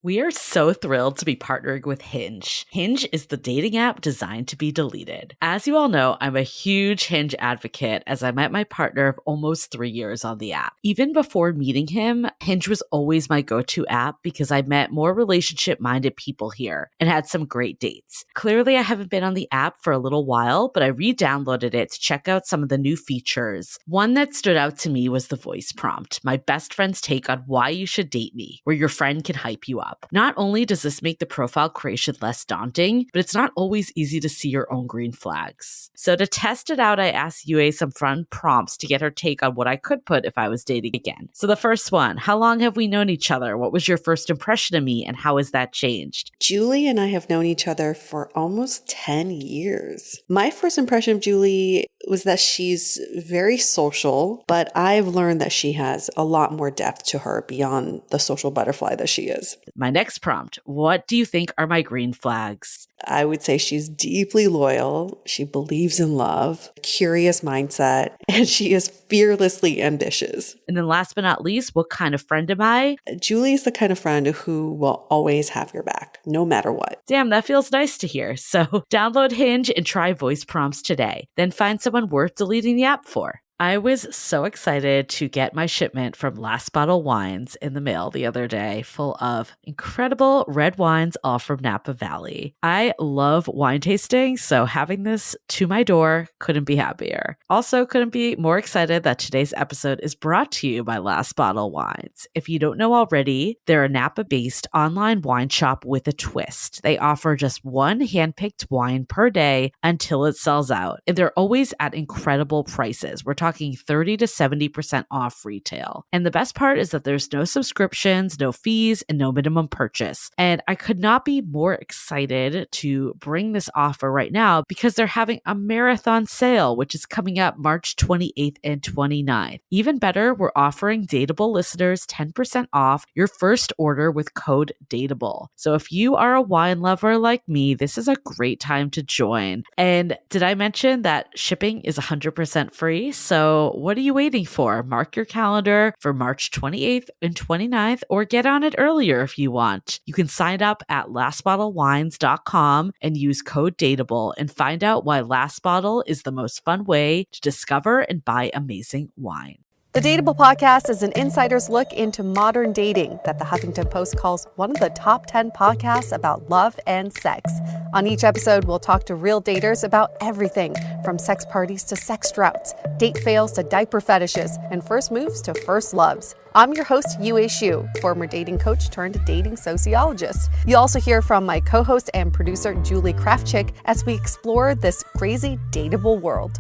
We are so thrilled to be partnering with Hinge. Hinge is the dating app designed to be deleted. As you all know, I'm a huge Hinge advocate as I met my partner of almost 3 years on the app. Even before meeting him, Hinge was always my go-to app because I met more relationship-minded people here and had some great dates. Clearly, I haven't been on the app for a little while, but I re-downloaded it to check out some of the new features. One that stood out to me was the voice prompt, my best friend's take on why you should date me, where your friend can hype you up. Not only does this make the profile creation less daunting, but it's not always easy to see your own green flags. So to test it out, I asked Yue some fun prompts to get her take on what I could put if I was dating again. So the first one, how long have we known each other? What was your first impression of me and how has that changed? Julie and I have known each other for almost 10 years. My first impression of Julie was that she's very social, but I've learned that she has a lot more depth to her beyond the social butterfly that she is. My next prompt, what do you think are my green flags? I would say she's deeply loyal. She believes in love, curious mindset, and she is fearlessly ambitious. And then last but not least, what kind of friend am I? Julie is the kind of friend who will always have your back, no matter what. Damn, that feels nice to hear. So download Hinge and try voice prompts today. Then find someone worth deleting the app for. I was so excited to get my shipment from Last Bottle Wines in the mail the other day, full of incredible red wines, all from Napa Valley. I love wine tasting, so having this to my door couldn't be happier. Also, couldn't be more excited that today's episode is brought to you by Last Bottle Wines. If you don't know already, they're a Napa-based online wine shop with a twist. They offer just one handpicked wine per day until it sells out, and they're always at incredible prices. We're talking 30 to 70% off retail. And the best part is that there's no subscriptions, no fees, and no minimum purchase. And I could not be more excited to bring this offer right now because they're having a marathon sale, which is coming up March 28th and 29th. Even better, we're offering Dateable listeners 10% off your first order with code DATEABLE. So if you are a wine lover like me, this is a great time to join. And did I mention that shipping is 100% free? So what are you waiting for? Mark your calendar for March 28th and 29th or get on it earlier if you want. You can sign up at lastbottlewines.com and use code DATEABLE and find out why Last Bottle is the most fun way to discover and buy amazing wine. The Dateable podcast is an insider's look into modern dating that the Huffington Post calls one of the top 10 podcasts about love and sex. On each episode, we'll talk to real daters about everything from sex parties to sex droughts, date fails to diaper fetishes, and first moves to first loves. I'm your host, Yue Xu, former dating coach turned dating sociologist. You'll also hear from my co-host and producer, Julie Krafchick, as we explore this crazy dateable world.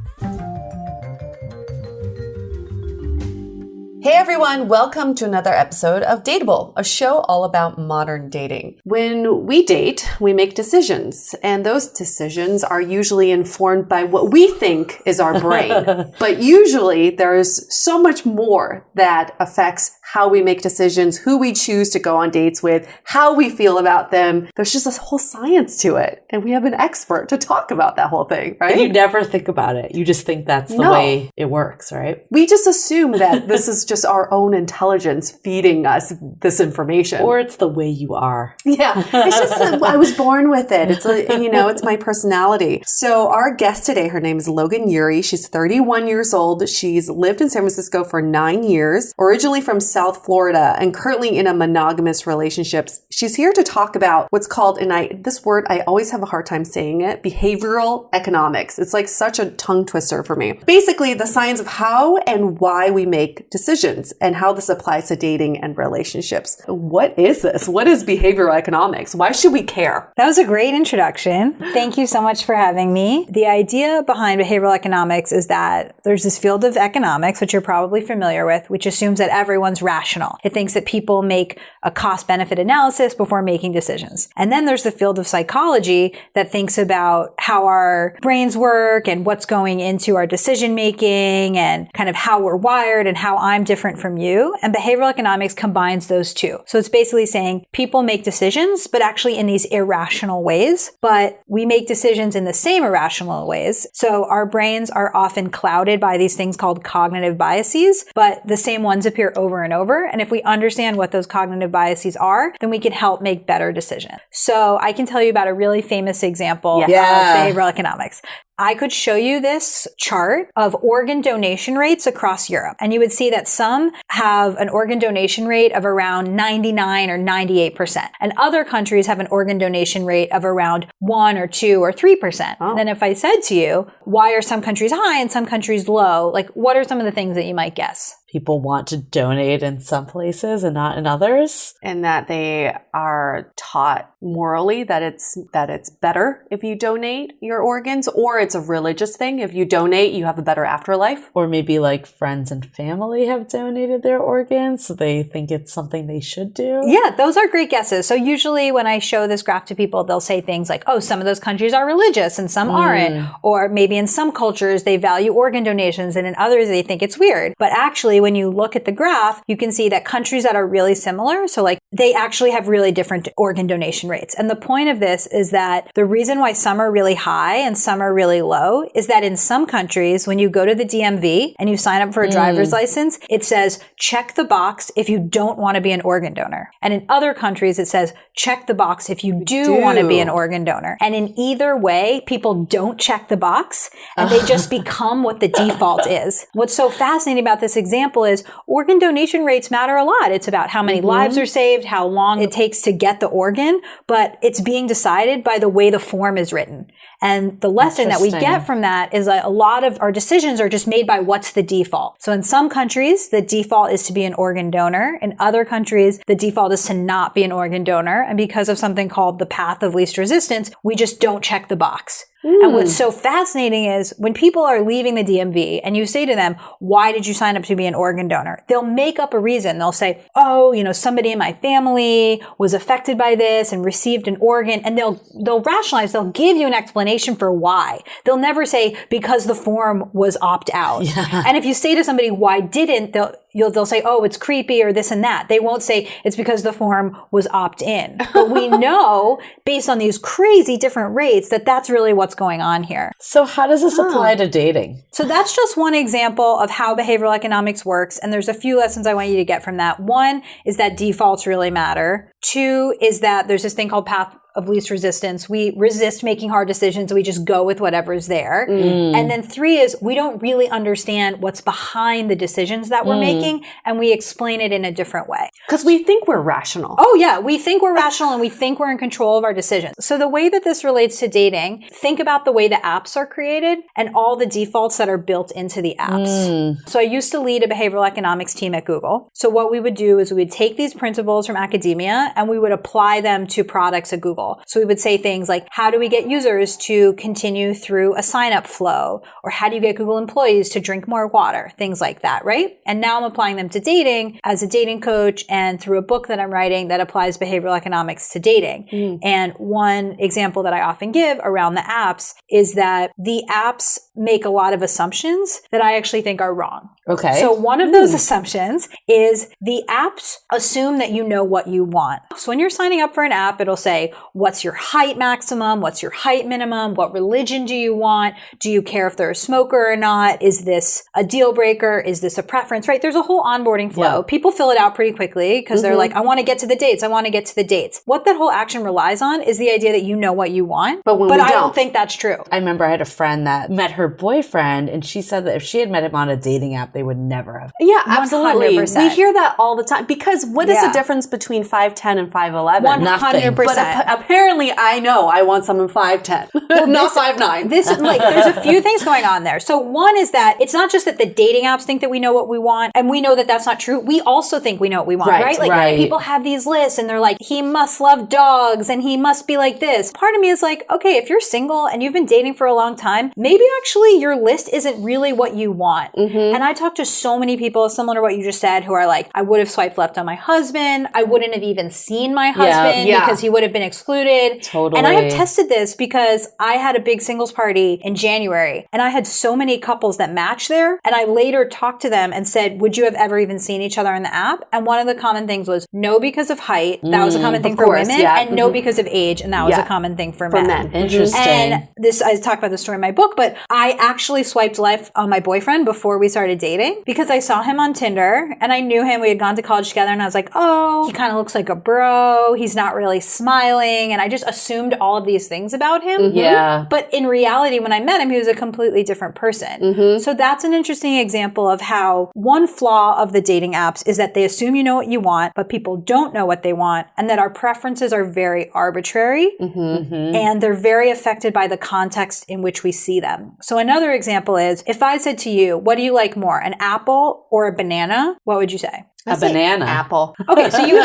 Hey everyone, welcome to another episode of Dateable, a show all about modern dating. When we date, we make decisions, and those decisions are usually informed by what we think is our brain. But usually there's so much more that affects how we make decisions, who we choose to go on dates with, how we feel about them. There's just this whole science to it. And we have an expert to talk about that whole thing, right? And you never think about it. You just think that's the way it works, right? We just assume that this is just our own intelligence feeding us this information. Or it's the way you are. Yeah. It's just, I was born with it. It's, it's my personality. So our guest today, her name is Logan Ury. She's 31 years old. She's lived in San Francisco for 9 years, originally from South Florida and currently in a monogamous relationship. She's here to talk about what's called, and this word, I always have a hard time saying it, behavioral economics. It's like such a tongue twister for me. Basically, the science of how and why we make decisions and how this applies to dating and relationships. What is this? What is behavioral economics? Why should we care? That was a great introduction. Thank you so much for having me. The idea behind behavioral economics is that there's this field of economics, which you're probably familiar with, which assumes that everyone's rational. It thinks that people make a cost-benefit analysis before making decisions. And then there's the field of psychology that thinks about how our brains work and what's going into our decision-making and kind of how we're wired and how I'm different different from you. And behavioral economics combines those two. So it's basically saying people make decisions, but actually in these irrational ways, but we make decisions in the same irrational ways. So our brains are often clouded by these things called cognitive biases, but the same ones appear over and over. And if we understand what those cognitive biases are, then we can help make better decisions. So I can tell you about a really famous example of behavioral economics. I could show you this chart of organ donation rates across Europe. And you would see that some have an organ donation rate of around 99 or 98%. And other countries have an organ donation rate of around 1 or 2 or 3%. Oh. And then if I said to you, why are some countries high and some countries low? Like, what are some of the things that you might guess? People want to donate in some places and not in others. And that they are taught morally that it's better if you donate your organs, or it's a religious thing. If you donate, you have a better afterlife. Or maybe like friends and family have donated their organs, so they think it's something they should do. Yeah, those are great guesses. So usually when I show this graph to people, they'll say things like, oh, some of those countries are religious and some aren't. Or maybe in some cultures, they value organ donations and in others, they think it's weird. But actually, when you look at the graph, you can see that countries that are really similar, so like they actually have really different organ donation rates. And the point of this is that the reason why some are really high and some are really low is that in some countries, when you go to the DMV and you sign up for a driver's license, it says, check the box if you don't want to be an organ donor. And in other countries, it says, check the box if you do want to be an organ donor. And in either way, people don't check the box and they just become what the default is. What's so fascinating about this example is organ donation rates matter a lot. It's about how many lives are saved, how long it takes to get the organ, but it's being decided by the way the form is written. And the lesson that we get from that is that a lot of our decisions are just made by what's the default. So in some countries, the default is to be an organ donor. In other countries, the default is to not be an organ donor. And because of something called the path of least resistance, we just don't check the box. And what's so fascinating is when people are leaving the DMV and you say to them, why did you sign up to be an organ donor? They'll make up a reason. They'll say, oh, somebody in my family was affected by this and received an organ. And they'll rationalize, they'll give you an explanation for why. They'll never say, because the form was opt out. Yeah. And if you say to somebody, why didn't, they'll say, oh, it's creepy or this and that. They won't say it's because the form was opt in. But we know based on these crazy different rates that that's really what's going on here. So how does this apply to dating? So that's just one example of how behavioral economics works. And there's a few lessons I want you to get from that. One is that defaults really matter. Two is that there's this thing called path of least resistance. We resist making hard decisions. We just go with whatever's there. And then three is we don't really understand what's behind the decisions that we're making, and we explain it in a different way. Because we think we're rational. Oh yeah, we think we're rational and we think we're in control of our decisions. So the way that this relates to dating, think about the way the apps are created and all the defaults that are built into the apps. So I used to lead a behavioral economics team at Google. So what we would do is we would take these principles from academia and we would apply them to products at Google. So we would say things like, how do we get users to continue through a sign-up flow? Or how do you get Google employees to drink more water? Things like that, right? And now I'm applying them to dating as a dating coach and through a book that I'm writing that applies behavioral economics to dating. And one example that I often give around the apps is that the apps make a lot of assumptions that I actually think are wrong. Okay. So one of those assumptions is the apps assume that you know what you want. So when you're signing up for an app, it'll say, what's your height maximum? What's your height minimum? What religion do you want? Do you care if they're a smoker or not? Is this a deal breaker? Is this a preference, right? There's a whole onboarding flow. Yeah. People fill it out pretty quickly because they're like, I want to get to the dates. I want to get to the dates. What that whole action relies on is the idea that you know what you want. But I don't think that's true. I remember I had a friend that met her boyfriend and she said that if she had met him on a dating app, they would never have. Yeah, absolutely. 100%. We hear that all the time because what is Yeah. the difference between 5'10" and 5'11"? 100%. But apparently I know I want someone 5'10", not 5'9". There's a few things going on there. So one is that it's not just that the dating apps think that we know what we want, and we know that that's not true. We also think we know what we want, right? Like people have these lists and they're like, he must love dogs and he must be like this. Part of me is like, okay, if you're single and you've been dating for a long time, maybe actually your list isn't really what you want. And I talk to so many people similar to what you just said who are like, I would have swiped left on my husband. I wouldn't have even seen my husband because he would have been excluded. Totally. And I have tested this because I had a big singles party in January and I had so many couples that matched there. And I later talked to them and said, would you have ever even seen each other on the app? And one of the common things was no because of height. That was a common thing for women. And no because of age. And that was a common thing for men. Interesting. And this, I talk about the story in my book, but I actually swiped left on my boyfriend before we started dating because I saw him on Tinder and I knew him. We had gone to college together and I was like, oh, he kind of looks like a bro. He's not really smiling. And I just assumed all of these things about him. Yeah. But in reality, when I met him, he was a completely different person. So that's an interesting example of how one flaw of the dating apps is that they assume you know what you want, but people don't know what they want, and that our preferences are very arbitrary and they're very affected by the context in which we see them. So another example is if I said to you, what do you like more, an apple or a banana? What would you say? A banana. Apple. Okay, so you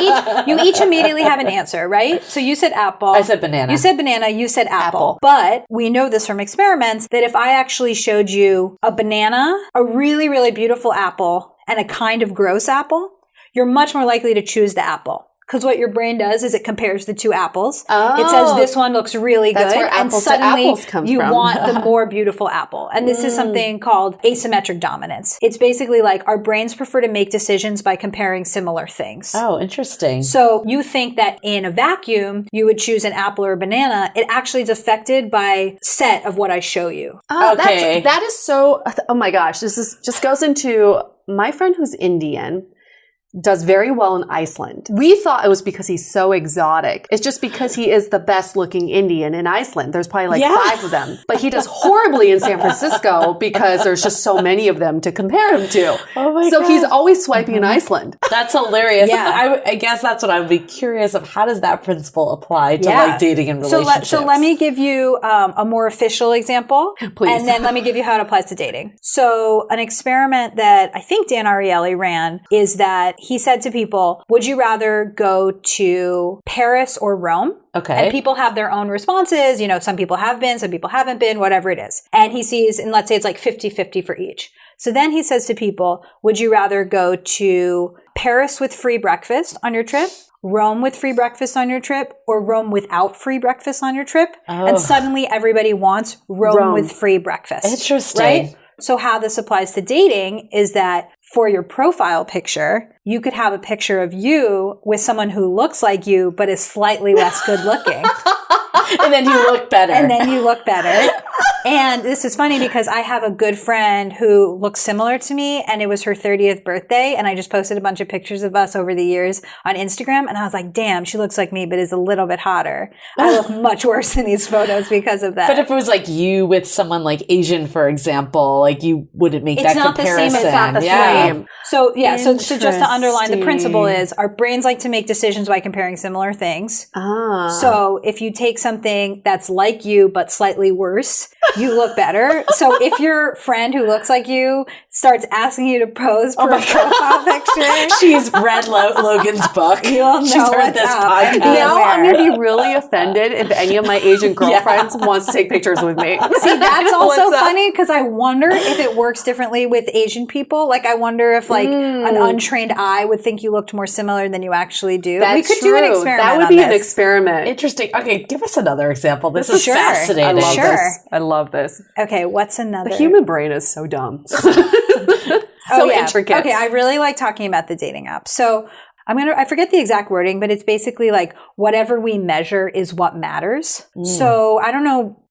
each immediately have an answer, right? So you said apple. I said banana. You said banana. You said apple. But we know this from experiments that if I actually showed you a banana, a really, really beautiful apple, and a kind of gross apple, you're much more likely to choose the apple. Because what your brain does is it compares the two apples. It says this one looks really good. Where and apples suddenly to apples comes you from. want the more beautiful apple. And this is something called asymmetric dominance. It's basically like our brains prefer to make decisions by comparing similar things. Oh, interesting. So you think that in a vacuum, you would choose an apple or a banana. It actually is affected by set of what I show you. Oh, Okay. that is so, oh my gosh, this is just goes into my friend who's Indian. Does very well in Iceland. We thought it was because he's so exotic. It's just because he is the best looking Indian in Iceland. There's probably like 5 of them. But he does horribly in San Francisco because there's just so many of them to compare him to. Oh my so God. he's always swiping in Iceland. That's hilarious. Yeah. I guess that's what I would be curious of. How does that principle apply to like dating and relationships? So let me give you a more official example. Please. And then let me give you how it applies to dating. So an experiment that I think Dan Ariely ran is that he said to people, would you rather go to Paris or Rome? Okay. And people have their own responses. You know, some people have been, some people haven't been, whatever it is. And he sees, and let's say it's like 50-50 for each. So then he says to people, would you rather go to Paris with free breakfast on your trip, Rome with free breakfast on your trip, or Rome without free breakfast on your trip? And suddenly everybody wants Rome with free breakfast. Interesting. Right? So how this applies to dating is that for your profile picture, you could have a picture of you with someone who looks like you, but is slightly less good looking. And then you look better. And this is funny because I have a good friend who looks similar to me, and it was her 30th birthday. And I just posted a bunch of pictures of us over the years on Instagram. And I was like, damn, she looks like me, but is a little bit hotter. I look much worse in these photos because of that. But if it was like you with someone like Asian, for example, like you wouldn't make that comparison. It's not the same. So so just to underline, the principle is our brains like to make decisions by comparing similar things. So if you take something that's like you but slightly worse, you look better. So if your friend who looks like you starts asking you to pose for a profile picture, she's read Logan's book. You'll know She's heard this podcast. Now I'm going to be really offended if any of my Asian girlfriends wants to take pictures with me. See, that's also funny because I wonder if it works differently with Asian people. Like, I wonder if like an untrained eye would think you looked more similar than you actually do. That's we could true. do an experiment. That would on be this. an experiment. Interesting. Okay, give us another example. This is Sure. fascinating. I love Sure. this. I love this. Okay, what's another? The human brain is so dumb. Intricate. Okay, I really like talking about the dating app. So I forget the exact wording, but it's basically like whatever we measure is what matters. So I don't know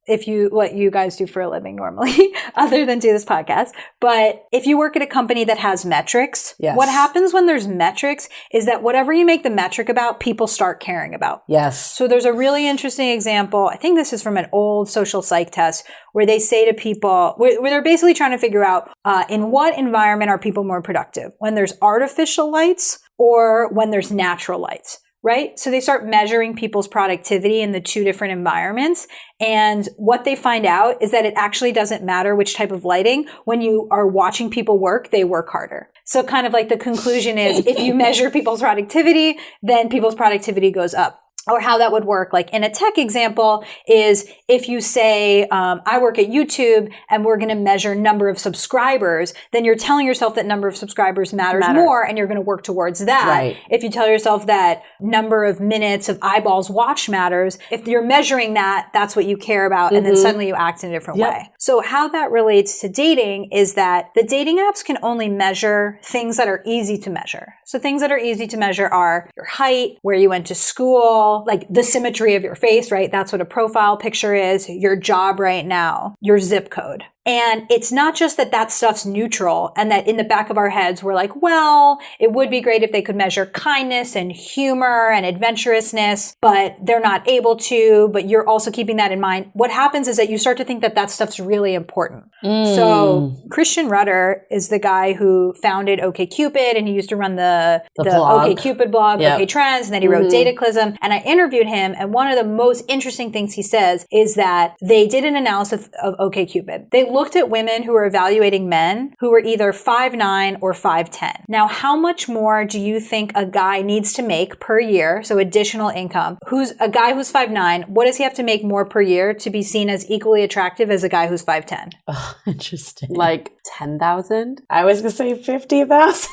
what you guys do for a living normally, other than do this podcast. But if you work at a company that has metrics, what happens when there's metrics is that whatever you make the metric about, people start caring about. Yes. So there's a really interesting example. I think this is from an old social psych test where they say to people, where they're basically trying to figure out in what environment are people more productive? When there's artificial lights or when there's natural lights? Right? So they start measuring people's productivity in the two different environments. And what they find out is that it actually doesn't matter which type of lighting. When you are watching people work, they work harder. So kind of like the conclusion is if you measure people's productivity, then people's productivity goes up. or how that would work, like in a tech example, is if you say, I work at YouTube and we're going to measure number of subscribers, then you're telling yourself that number of subscribers matters more and you're going to work towards that. Right. If you tell yourself that number of minutes of eyeballs watched matters, if you're measuring that, that's what you care about. And then suddenly you act in a different way. So how that relates to dating is that the dating apps can only measure things that are easy to measure. So things that are easy to measure are your height, where you went to school, like the symmetry of your face, right? That's what a profile picture is, your job right now, your zip code. And it's not just that that stuff's neutral and that in the back of our heads, we're like, well, it would be great if they could measure kindness and humor and adventurousness, but they're not able to, but you're also keeping that in mind. What happens is that you start to think that that stuff's really important. So Christian Rudder is the guy who founded OkCupid, and he used to run the OkCupid blog, OK Trends, and then he wrote Dataclysm. And I interviewed him, and one of the most interesting things he says is that they did an analysis of OkCupid. They looked at women who were evaluating men who were either 5'9" or 5'10". Now, how much more do you think a guy needs to make per year, so additional income? Who's a guy who's 5'9", what does he have to make more per year to be seen as equally attractive as a guy who's 5'10"? Oh, interesting. Like 10,000? I was going to say 50,000.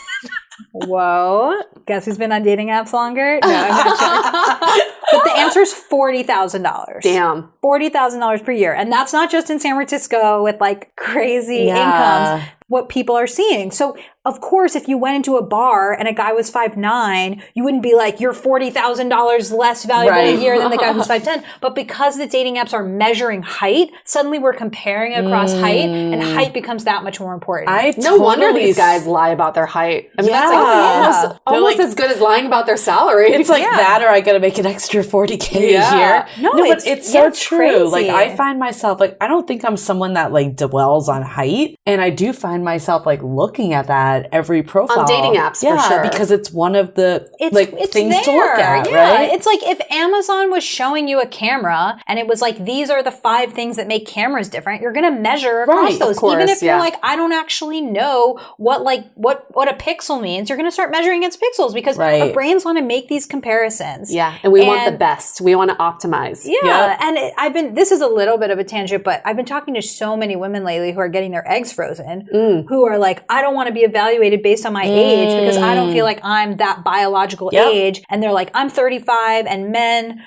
Whoa. Guess who's been on dating apps longer? No, I'm not sure. But the answer is $40,000. Damn. $40,000 per year. And that's not just in San Francisco with like crazy incomes, what people are seeing. So of course, if you went into a bar and a guy was 5'9", you wouldn't be like, you're $40,000 less valuable a year than the guy who's 5'10". But because the dating apps are measuring height, suddenly we're comparing across height, and height becomes that much more important. No wonder these guys lie about their height. I mean, that's like almost as good as lying about their salary. It's like that, or I got to make an extra $40K a year. No, but it's so true. Crazy. Like I find myself like, I don't think I'm someone that like dwells on height. And I do find myself like looking at that every profile. On dating apps, for sure. Because it's one of the it's things there. to look at, Yeah. right? It's like if Amazon was showing you a camera and it was like, these are the 5 things that make cameras different, you're going to measure across those. Even if you're like, I don't actually know what a pixel means, you're going to start measuring against pixels because our brains want to make these comparisons. Yeah. And we want the best. We want to optimize. Yeah. And this is a little bit of a tangent, but I've been talking to so many women lately who are getting their eggs frozen, who are like, I don't want to be evaluated based on my age because I don't feel like I'm that biological age. And they're like, I'm 35, and men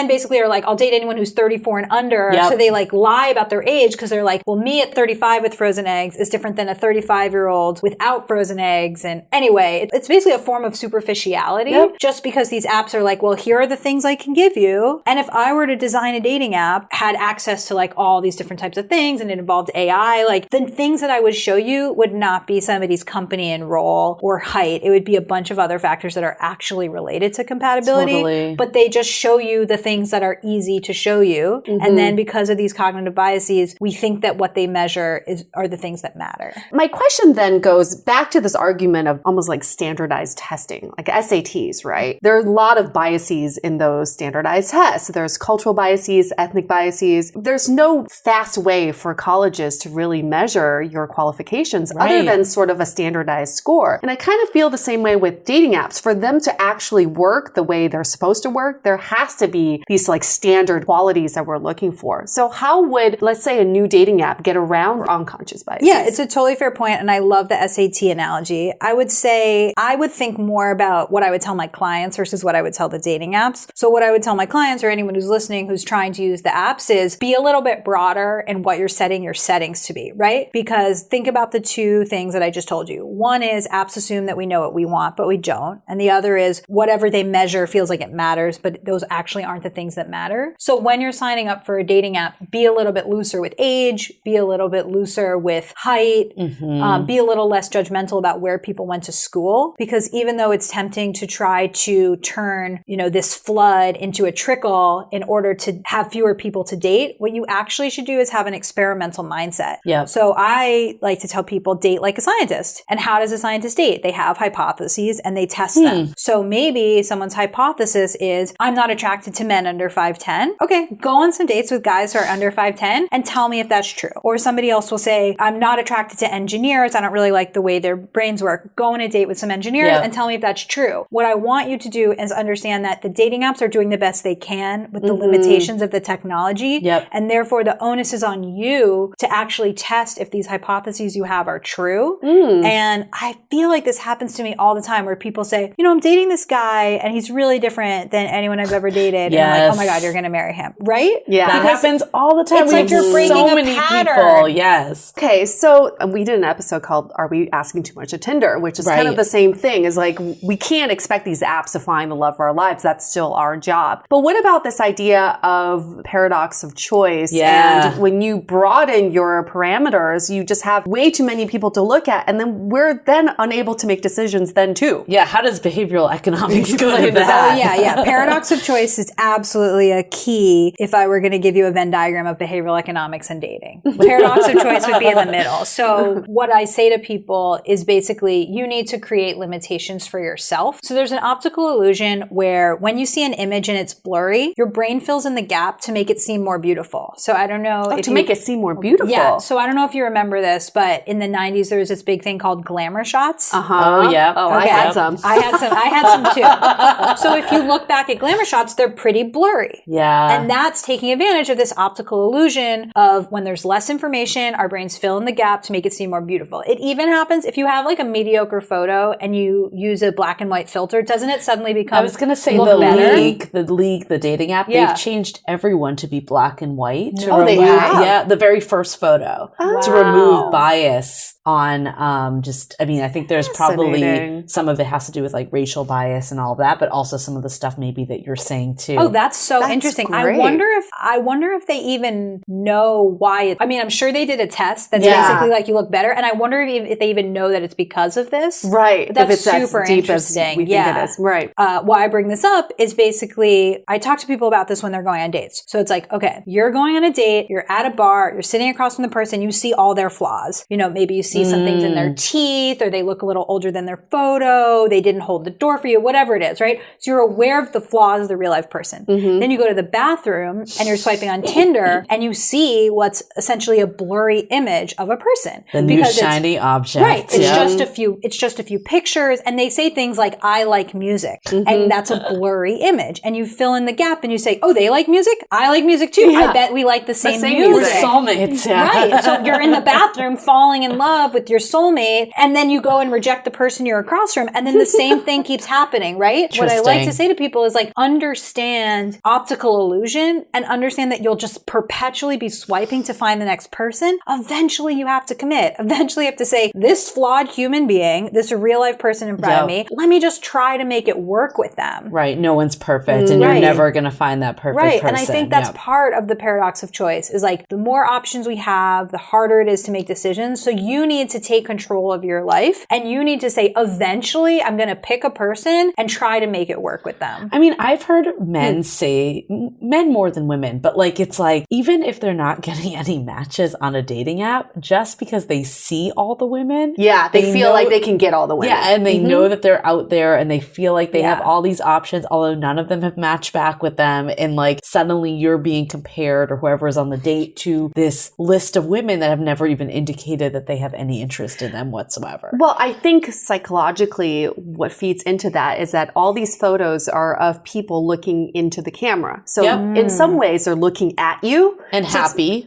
basically are like, I'll date anyone who's 34 and under. So they like lie about their age because they're like, well, me at 35 with frozen eggs is different than a 35-year-old without frozen eggs. And anyway, it's basically a form of superficiality just because these apps are like, well, here are the things I can give you. And if I were to design a dating app, had access to like all these different types of things and it involved AI, like the things that I would show you would not be somebody's company and role or height. It would be a bunch of other factors that are actually related to compatibility, but they just show you the things that are easy to show you. And then because of these cognitive biases, we think that what they measure are the things that matter. My question then goes back to this argument of almost like standardized testing, like SATs, right? There are a lot of biases in those standardized tests. There's cultural biases, ethnic biases. There's no fast way for colleges to really measure your qualifications other than sort of a standardized score. And I kind of feel the same way with dating apps. For them to actually work the way they're supposed to work, there has to be these like standard qualities that we're looking for. So how would, let's say, a new dating app get around unconscious biases? Yeah, it's a totally fair point, and I love the SAT analogy. I would say I would think more about what I would tell my clients versus what I would tell the dating apps. So what I would tell my clients or anyone who's listening who's trying to use the apps is be a little bit broader in what you're setting your settings to be, right? Because think about the 2 things that I just told you. One is apps assume that we know what we want, but we don't. And the other is whatever they measure feels like it matters, but those actually aren't the things that matter. So when you're signing up for a dating app, be a little bit looser with age, be a little bit looser with height, be a little less judgmental about where people went to school. Because even though it's tempting to try to turn, this flood into a trickle in order to have fewer people to date, what you actually should do is have an experimental mindset. So I like to tell people, date like a scientist. And how does a scientist date? They have hypotheses and they test them. So maybe someone's hypothesis is, I'm not attracted attracted to men under 5'10". Okay, go on some dates with guys who are under 5'10" and tell me if that's true. Or somebody else will say, I'm not attracted to engineers. I don't really like the way their brains work. Go on a date with some engineers and tell me if that's true. What I want you to do is understand that the dating apps are doing the best they can with the limitations of the technology. And therefore the onus is on you to actually test if these hypotheses you have are true. And I feel like this happens to me all the time where people say, you know, I'm dating this guy and he's really different than anyone I've ever dated. And I'm like, oh my God, you're going to marry him. Right? Yeah. That happens all the time. It's like you're breaking so many people. Yes. Okay. So we did an episode called Are We Asking Too Much of Tinder, which is kind of the same thing. Is like, we can't expect these apps to find the love of our lives. That's still our job. But what about this idea of paradox of choice? And when you broaden your parameters, you just have way too many people to look at. And then we're then unable to make decisions then too. Yeah. How does behavioral economics go into that? Oh, yeah. Paradox of choice is absolutely a key if I were going to give you a Venn diagram of behavioral economics and dating. Paradox of choice would be in the middle. So what I say to people is basically you need to create limitations for yourself. So there's an optical illusion where when you see an image and it's blurry, your brain fills in the gap to make it seem more beautiful. So I don't know if make it seem more beautiful. Yeah. So I don't know if you remember this, but in the 90s there was this big thing called glamour shots. Oh yeah. Oh, okay. I had some. I had some too. So if you look back at glamour shots, they're pretty blurry. Yeah. And that's taking advantage of this optical illusion of when there's less information, our brains fill in the gap to make it seem more beautiful. It even happens if you have like a mediocre photo and you use a black and white filter, doesn't it suddenly become I was going to say the dating app, they've changed everyone to be black and white. They have? Yeah, the very first photo to remove bias on I think there's probably some of it has to do with like racial bias and all of that, but also some of the stuff maybe that you're saying too. Oh, that's interesting. Great. I wonder if they even know why I'm sure they did a test that's basically like you look better, and I wonder if they even know that it's because of this. Right. But that's if it's super as deep interesting. As we think it is. Right. Why I bring this up is basically I talk to people about this when they're going on dates. So it's like, okay, you're going on a date, you're at a bar, you're sitting across from the person, you see all their flaws. You know, maybe you see some things in their teeth, or they look a little older than their photo, they didn't hold the door for you, whatever it is, right? So you're aware of the flaws of the real life person. Then you go to the bathroom and you're swiping on Tinder and you see what's essentially a blurry image of a person. The new shiny object. Right. It's just a few pictures, and they say things like, I like music. And that's a blurry image. And you fill in the gap and you say, oh, they like music? I like music too. I bet we like the same music. We're soulmates. Right. So you're in the bathroom falling in love with your soulmate, and then you go and reject the person you're across from, and then the same thing keeps happening, right? What I like to say to people is like, understand optical illusion and understand that you'll just perpetually be swiping to find the next person. Eventually you have to commit. Eventually you have to say, this flawed human being, this real life person in front of me, let me just try to make it work with them. Right. No one's perfect, and you're never going to find that perfect person. And I think that's part of the paradox of choice is like the more options we have, the harder it is to make decisions. So you need to take control of your life, and you need to say, eventually I'm going to pick a person and try to make it work with them. I mean, I've heard men say, men more than women, but like, it's like, even if they're not getting any matches on a dating app, just because they see all the women. Yeah, they feel like they can get all the women. Yeah, and they know that they're out there, and they feel like they have all these options, although none of them have matched back with them. And like, suddenly you're being compared, or whoever is on the date, to this list of women that have never even indicated that they have any interest in them whatsoever. Well, I think psychologically what feeds into that is that all these photos are of people looking into the camera. So in some ways they're looking at you. And happy.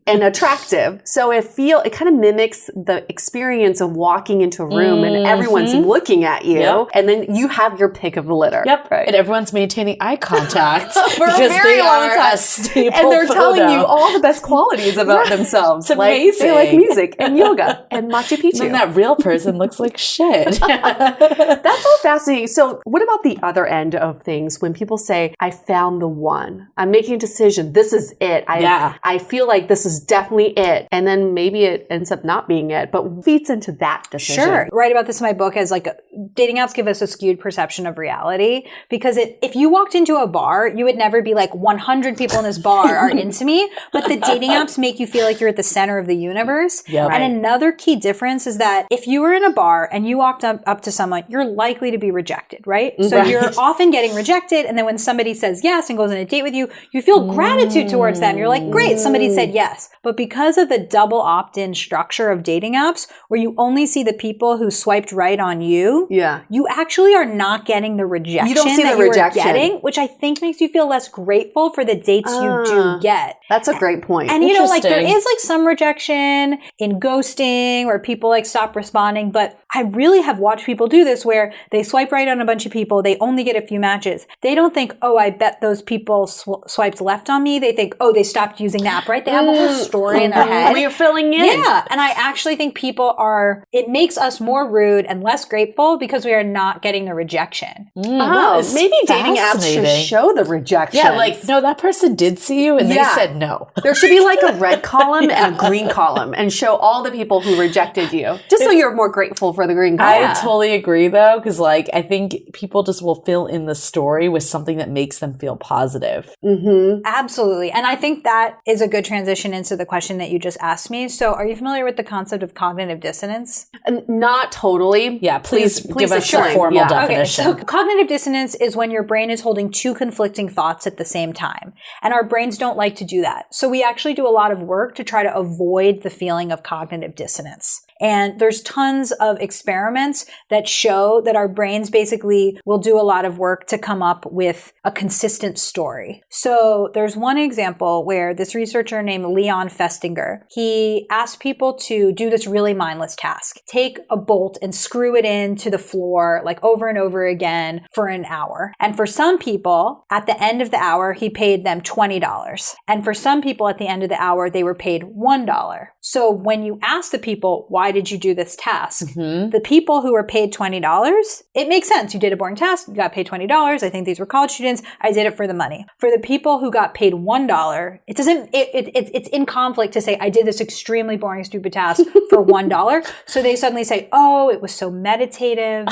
And attractive. So it kind of mimics the experience of walking into a room and everyone's looking at you. And then you have your pick of the litter. Yep. Right. And everyone's maintaining eye contact for a very long time. And they're telling you all the best qualities about themselves. It's amazing. They like music and yoga and Machu Picchu. And that real person looks like shit. That's all fascinating. So what about the other end of things when people say, I found the one, I'm making a decision, this is it. I feel like this is definitely it. And then maybe it ends up not being it, but what feeds into that decision? Sure. I write about this in my book as like dating apps give us a skewed perception of reality, because if you walked into a bar, you would never be like 100 people in this bar are into me, but the dating apps make you feel like you're at the center of the universe. Yep. And another key difference is that if you were in a bar and you walked up to someone, you're likely to be rejected, right? So you're often getting rejected, And then when somebody says yes and goes on a date with you, you feel gratitude towards them. You're like, great, somebody said yes. But because of the double opt-in structure of dating apps, where you only see the people who swiped right on you, you actually are not getting the rejection you don't see that the you rejection. were getting, which I think makes you feel less grateful for the dates you do get. That's a great point. And you know, like there is like some rejection in ghosting where people like stop responding, but I really have watched people do this where they swipe right on a bunch of people, they only get a few matches. They don't think, oh, I bet those people swiped left on me. They think, oh, they stopped using the app, right? They have a whole story in their head. We're filling in. Yeah. And I actually think it makes us more rude and less grateful because we are not getting the rejection. Maybe dating apps should show the rejection. Yeah, like, no, that person did see you and they said no. There should be like a red column and a green column and show all the people who rejected you. Just so you're more grateful for the green column. I totally agree though, because like I think people just will fill in the story with something that makes them feel positive. Absolutely. And I think that is a good transition into the question that you just asked me. So are you familiar with the concept of cognitive dissonance? Not totally. Yeah, please give us explain. a formal definition. Okay, so cognitive dissonance is when your brain is holding two conflicting thoughts at the same time. And our brains don't like to do that. So we actually do a lot of work to try to avoid the feeling of cognitive dissonance. And there's tons of experiments that show that our brains basically will do a lot of work to come up with a consistent story. So there's one example where this researcher named Leon Festinger, he asked people to do this really mindless task. Take a bolt and screw it into the floor like over and over again for an hour. And for some people, at the end of the hour, he paid them $20. And for some people at the end of the hour, they were paid $1. So when you ask the people, why did you do this task? The people who were paid $20, it makes sense. You did a boring task, you got paid $20. I think these were college students. I did it for the money. For the people who got paid $1, it's in conflict to say, I did this extremely boring, stupid task for $1. So they suddenly say, oh, it was so meditative.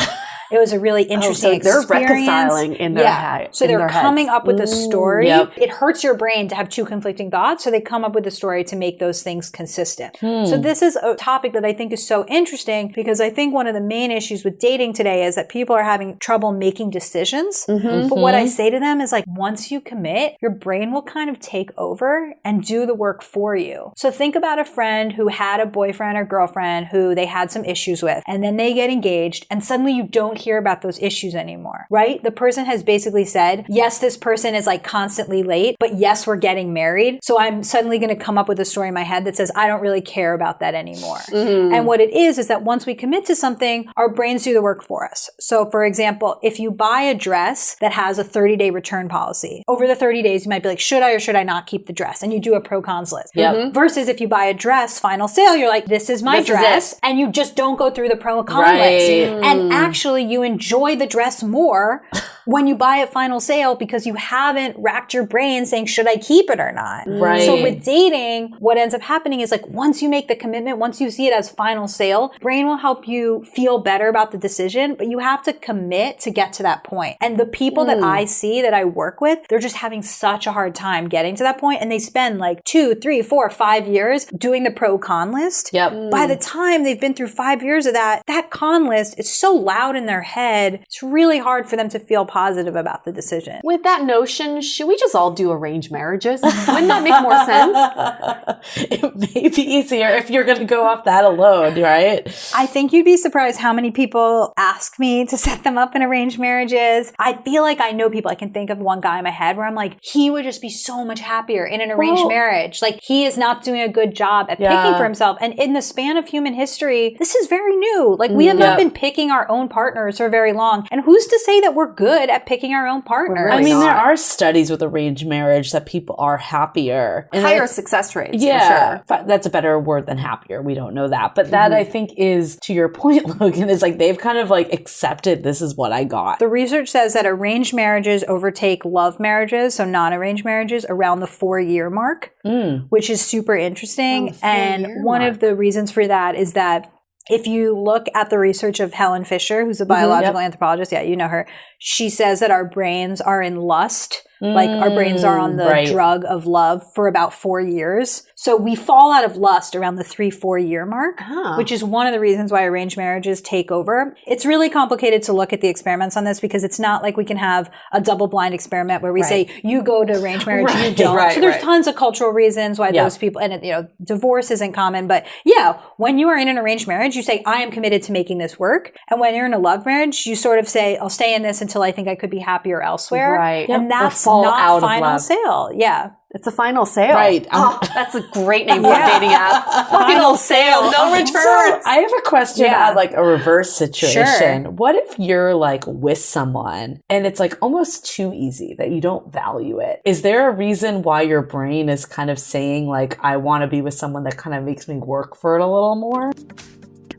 It was a really interesting experience. They're reconciling in their head. So they're coming up with a story. It hurts your brain to have two conflicting thoughts. So they come up with a story to make those things consistent. So this is a topic that I think is so interesting because I think one of the main issues with dating today is that people are having trouble making decisions. But what I say to them is like, once you commit, your brain will kind of take over and do the work for you. So think about a friend who had a boyfriend or girlfriend who they had some issues with, and then they get engaged and suddenly you don't hear about those issues anymore, right? The person has basically said, yes, this person is like constantly late, but yes, we're getting married. So I'm suddenly going to come up with a story in my head that says, I don't really care about that anymore. And what it is that once we commit to something, our brains do the work for us. So for example, if you buy a dress that has a 30-day return policy, over the 30 days, you might be like, should I or should I not keep the dress? And you do a pro-cons list. Versus if you buy a dress, final sale, you're like, this is my dress. And you just don't go through the pro-con list. And actually you enjoy the dress more when you buy at final sale because you haven't racked your brain saying, should I keep it or not? So with dating, what ends up happening is like, once you make the commitment, once you see it as final sale, brain will help you feel better about the decision, but you have to commit to get to that point. And the people that I see that I work with, they're just having such a hard time getting to that point, and they spend like 2, 3, 4, 5 years doing the pro-con list. By the time they've been through 5 years of that con list is so loud in their head, it's really hard for them to feel positive about the decision. With that notion, should we just all do arranged marriages? Wouldn't that make more sense? It may be easier if you're going to go off that alone, right? I think you'd be surprised how many people ask me to set them up in arranged marriages. I feel like I know people. I can think of one guy in my head where I'm like, he would just be so much happier in an arranged marriage. Like, he is not doing a good job at picking for himself. And in the span of human history, this is very new. Like, we have not been picking our own partners for very long. And who's to say that we're good at picking our own partner? Really I mean, there are studies with arranged marriage that people are happier. And higher success rates, for sure. That's a better word than happier. We don't know that. But that, I think, is, to your point, Logan, is like they've kind of like accepted this is what I got. The research says that arranged marriages overtake love marriages, so non-arranged marriages, around the 4-year mark, which is super interesting. And one of the reasons for that is that if you look at the research of Helen Fisher, who's a biological anthropologist, you know her, she says that our brains are in lust Like our brains are on the drug of love for about 4 years. So we fall out of lust around the 3-4 year mark, which is one of the reasons why arranged marriages take over. It's really complicated to look at the experiments on this because it's not like we can have a double blind experiment where we say you go to arranged marriage, you don't. So there's tons of cultural reasons why those people, and divorce isn't common, but when you are in an arranged marriage, you say, I am committed to making this work. And when you're in a love marriage, you sort of say, I'll stay in this until I think I could be happier elsewhere. Right. And that's not final sale. Yeah. It's a final sale. Right. That's a great name for a dating app. Final sale, no returns. So I have a question about like a reverse situation. Sure. What if you're like with someone and it's like almost too easy that you don't value it? Is there a reason why your brain is kind of saying like, I want to be with someone that kind of makes me work for it a little more?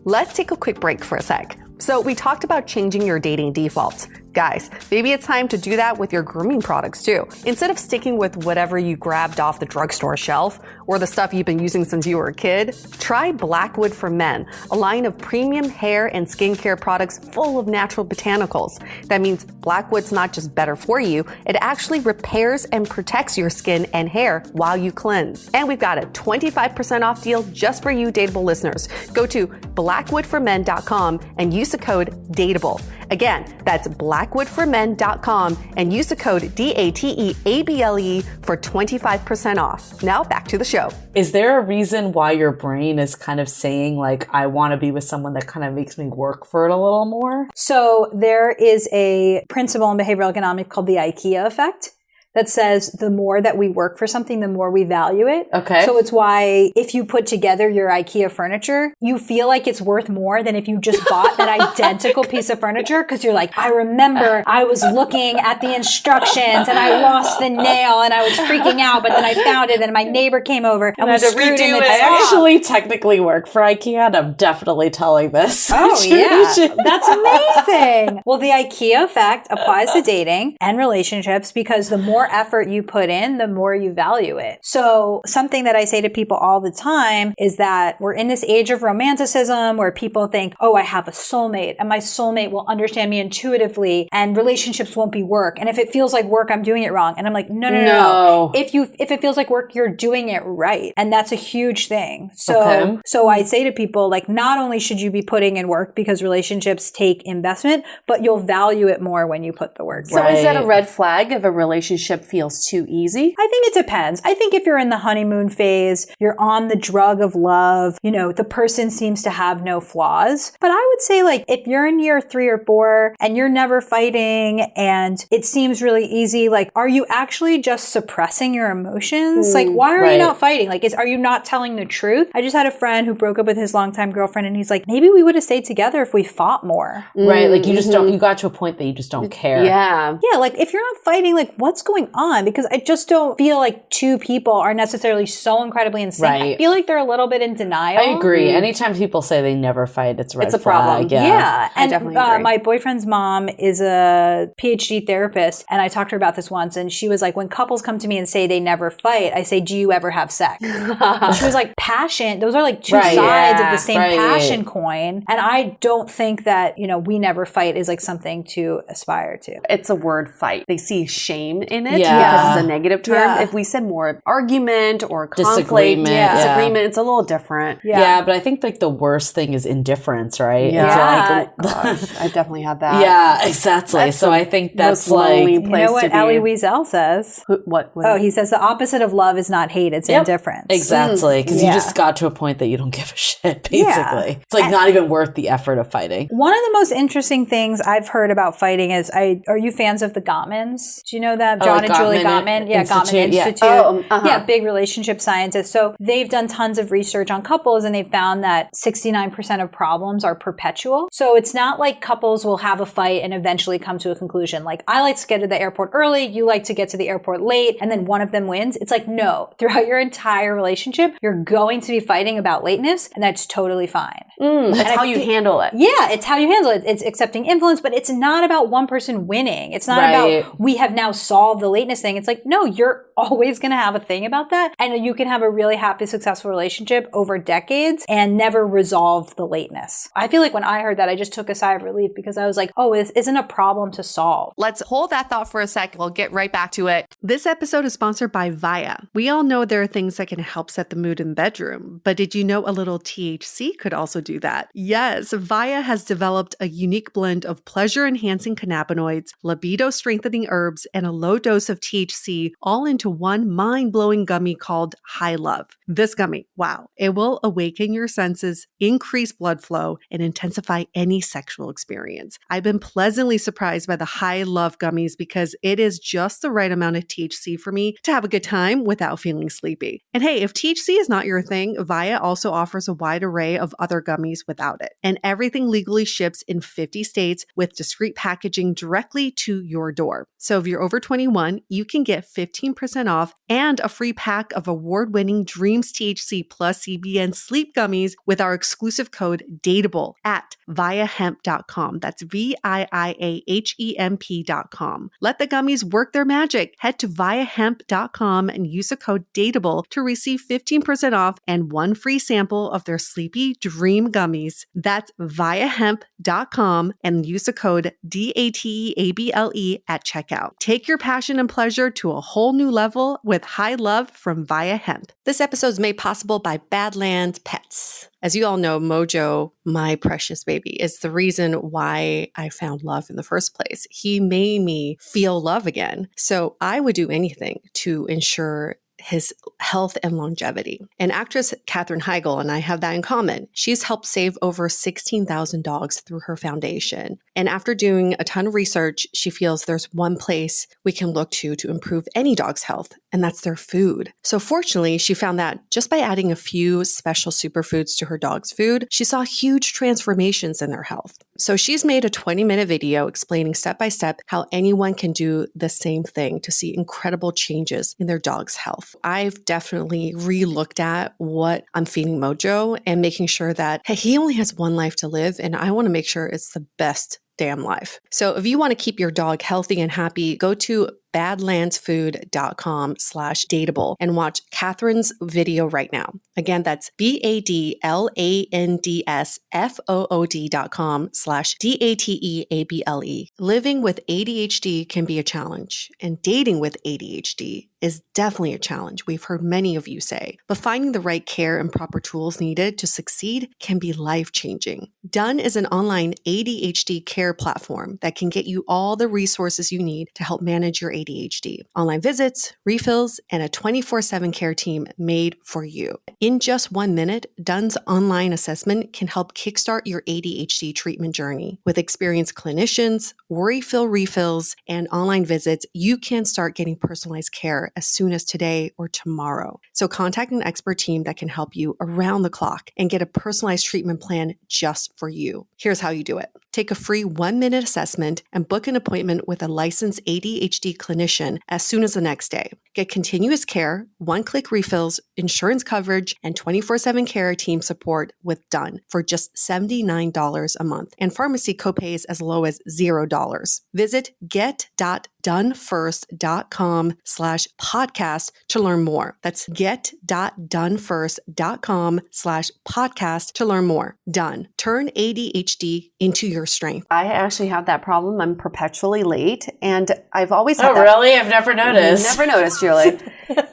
Let's take a quick break for a sec. So we talked about changing your dating defaults. Guys, maybe it's time to do that with your grooming products too. Instead of sticking with whatever you grabbed off the drugstore shelf or the stuff you've been using since you were a kid, try Blackwood for Men, a line of premium hair and skincare products full of natural botanicals. That means Blackwood's not just better for you, it actually repairs and protects your skin and hair while you cleanse. And we've got a 25% off deal just for you Dateable listeners. Go to blackwoodformen.com and use the code DATEABLE. Again, that's blackwoodformen.com and use the code DATEABLE for 25% off. Now back to the show. Is there a reason why your brain is kind of saying like, I want to be with someone that kind of makes me work for it a little more? So there is a principle in behavioral economics called the IKEA effect that says the more that we work for something, the more we value it. Okay. So it's why if you put together your IKEA furniture, you feel like it's worth more than if you just bought that identical piece of furniture because you're like, I remember I was looking at the instructions and I lost the nail and I was freaking out, but then I found it and my neighbor came over and we screwed in the top. I actually technically work for IKEA and I'm definitely telling this. Oh yeah, that's amazing. Well, the IKEA effect applies to dating and relationships because the more effort you put in, the more you value it. So something that I say to people all the time is that we're in this age of romanticism where people think, oh, I have a soulmate and my soulmate will understand me intuitively and relationships won't be work. And if it feels like work, I'm doing it wrong. And I'm like, no. If it feels like work, you're doing it right. And that's a huge thing. So I say to people, like, not only should you be putting in work because relationships take investment, but you'll value it more when you put the work in. So is that a red flag if a relationship feels too easy? I think it depends. I think if you're in the honeymoon phase, you're on the drug of love, the person seems to have no flaws. But I would say like if you're in year 3 or 4 and you're never fighting and it seems really easy, like are you actually just suppressing your emotions? Like why are you not fighting? Like are you not telling the truth? I just had a friend who broke up with his longtime girlfriend and he's like, maybe we would have stayed together if we fought more. Right. Like you just don't, you got to a point that you just don't care. Yeah. Yeah. Like if you're not fighting, like what's going on? Because I just don't feel like two people are necessarily so incredibly in sync. Right. I feel like they're a little bit in denial. I agree. Anytime people say they never fight, it's a red flag. Problem. Yeah. I definitely agree. My boyfriend's mom is a PhD therapist, and I talked to her about this once, and she was like, when couples come to me and say they never fight, I say, do you ever have sex? And she was like, passion, those are like two sides of the same passion coin. And I don't think that, we never fight is like something to aspire to. It's a word fight. They see shame in it because it's a negative term. Yeah. If we said more argument or conflict, disagreement, it's a little different. Yeah, but I think like the worst thing is indifference, right? Yeah. Gosh, I definitely had that. Yeah, exactly. So I think that's like, you know what Elie Wiesel says? What? Oh, he says the opposite of love is not hate, it's indifference. Exactly. Because you just got to a point that you don't give a shit, basically. Yeah. It's like not even worth the effort of fighting. One of the most interesting things I've heard about fighting is, are you fans of the Gottmans? Do you know that? John and Julie Gottman? Yeah, Gottman Institute. Yeah, big relationship scientists. So they've done tons of research on couples and they've found that 69% of problems are perpetual. So it's not like couples will have a fight and eventually come to a conclusion. Like, I like to get to the airport early, you like to get to the airport late, and then one of them wins. It's like, no, throughout your entire relationship, you're going to be fighting about lateness, and that's totally fine. That's how you handle it. Yeah, it's how you handle it. It's accepting influence, but it's not about one person winning. It's not about we have now solved the lateness thing. It's like, no, you're always going to have a thing about that. And you can have a really happy, successful relationship over decades and never resolve the lateness. I feel like when I heard that, I just took a sigh of relief because I was like, oh, this isn't a problem to solve. Let's hold that thought for a sec. We'll get right back to it. This episode is sponsored by Via. We all know there are things that can help set the mood in the bedroom, but did you know a little THC could also do that? Yes, Via has developed a unique blend of pleasure-enhancing cannabinoids, libido-strengthening herbs, and a low dose of THC all into one mind-blowing gummy called High Love. This gummy, wow, it will awaken your senses, increase blood flow, and intensify any sexual experience. I've been pleasantly surprised by the High Love gummies because it is just the right amount of THC for me to have a good time without feeling sleepy. And hey, if THC is not your thing, Via also offers a wide array of other gummies without it. And everything legally ships in 50 states with discreet packaging directly to your door. So if you're over 21, you can get 15% off and a free pack of award-winning Dreams THC plus CBN sleep gummies with our exclusive code DATEABLE at viahemp.com. That's VIIAHEMP.com. Let the gummies work their magic. Head to viahemp.com and use the code DATEABLE to receive 15% off and one free sample of their Sleepy Dream gummies. That's viahemp.com and use the code DATEABLE at checkout. Take your passion and pleasure to a whole new level with High Love from Via Hemp. This episode is made possible by Badlands Pets. As you all know, Mojo, my precious baby, is the reason why I found love in the first place. He made me feel love again. So I would do anything to ensure his health and longevity. And actress Katherine Heigl and I have that in common. She's helped save over 16,000 dogs through her foundation. And after doing a ton of research, she feels there's one place we can look to improve any dog's health, and that's their food. So fortunately, she found that just by adding a few special superfoods to her dog's food, she saw huge transformations in their health. So she's made a 20-minute video explaining step by step how anyone can do the same thing to see incredible changes in their dog's health. I've definitely re-looked at what I'm feeding Mojo and making sure that, hey, he only has one life to live, and I want to make sure it's the best damn life. So if you want to keep your dog healthy and happy, go to badlandsfood.com/dateable and watch Catherine's video right now. Again, that's badlandsfood.com/dateable. Living with ADHD can be a challenge, and dating with ADHD is definitely a challenge, we've heard many of you say. But finding the right care and proper tools needed to succeed can be life-changing. Done is an online ADHD care platform that can get you all the resources you need to help manage your ADHD. Online visits, refills, and a 24/7 care team made for you. In just 1 minute, Done's online assessment can help kickstart your ADHD treatment journey. With experienced clinicians, worry-fill refills, and online visits, you can start getting personalized care as soon as today or tomorrow. So contact an expert team that can help you around the clock and get a personalized treatment plan just for you. Here's how you do it. Take a free 1-minute assessment and book an appointment with a licensed ADHD clinician as soon as the next day. Get continuous care, one-click refills, insurance coverage, and 24/7 care team support with Done for just $79 a month, and pharmacy copays as low as $0. Visit get.donefirst.com/podcast to learn more. That's get.donefirst.com/podcast to learn more. Done. Turn ADHD into your strength. I actually have that problem. I'm perpetually late, and I've always Oh, had really? I've never noticed. Never noticed, Julie.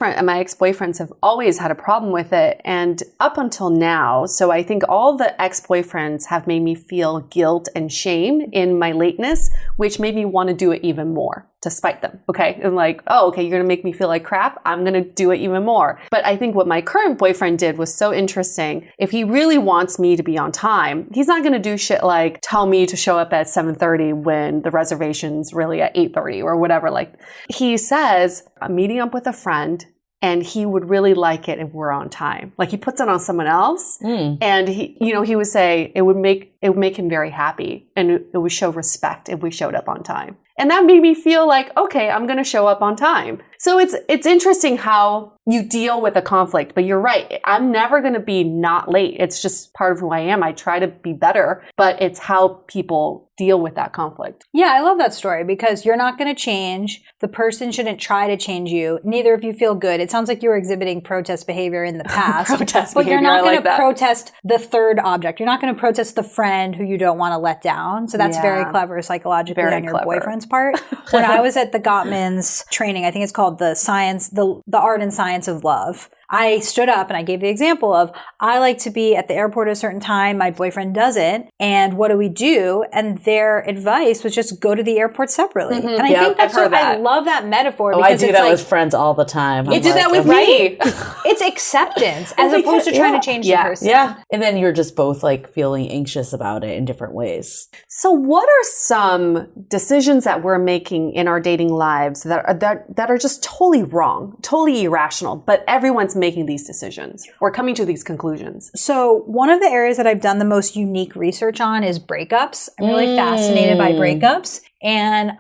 My ex-boyfriends have always had a problem with it, and up until now, so I think all the ex-boyfriends have made me feel guilt and shame in my lateness, which made me want to do it even more to spite them. Okay. And like, oh, okay, you're going to make me feel like crap. I'm going to do it even more. But I think what my current boyfriend did was so interesting. If he really wants me to be on time, he's not going to do shit like tell me to show up at 7:30 when the reservation's really at 8:30 or whatever. Like he says, I'm meeting up with a friend and he would really like it if we're on time. Like he puts it on someone else and he would say it would make him very happy and it would show respect if we showed up on time. And that made me feel like, okay, I'm going to show up on time. So it's interesting how you deal with a conflict, but you're right. I'm never going to be not late. It's just part of who I am. I try to be better, but it's how people deal with that conflict. Yeah, I love that story because you're not going to change. The person shouldn't try to change you. Neither of you feel good. It sounds like you were exhibiting protest behavior in the past. But you're not going to protest the third object. You're not going to protest the friend who you don't want to let down. So that's very clever psychologically on your boyfriend's part. When I was at the Gottman's training, I think it's called the art and science of love. I stood up and I gave the example of, I like to be at the airport at a certain time. My boyfriend doesn't. And what do we do? And their advice was just go to the airport separately. Mm-hmm. And I think that's I love that metaphor. Because I do that with friends all the time. You do that with me. It's acceptance as opposed to trying to change the person. Yeah. And then you're just both like feeling anxious about it in different ways. So what are some decisions that we're making in our dating lives that are just totally wrong, totally irrational, but everyone's making these decisions or coming to these conclusions? So one of the areas that I've done the most unique research on is breakups. I'm really fascinated by breakups. And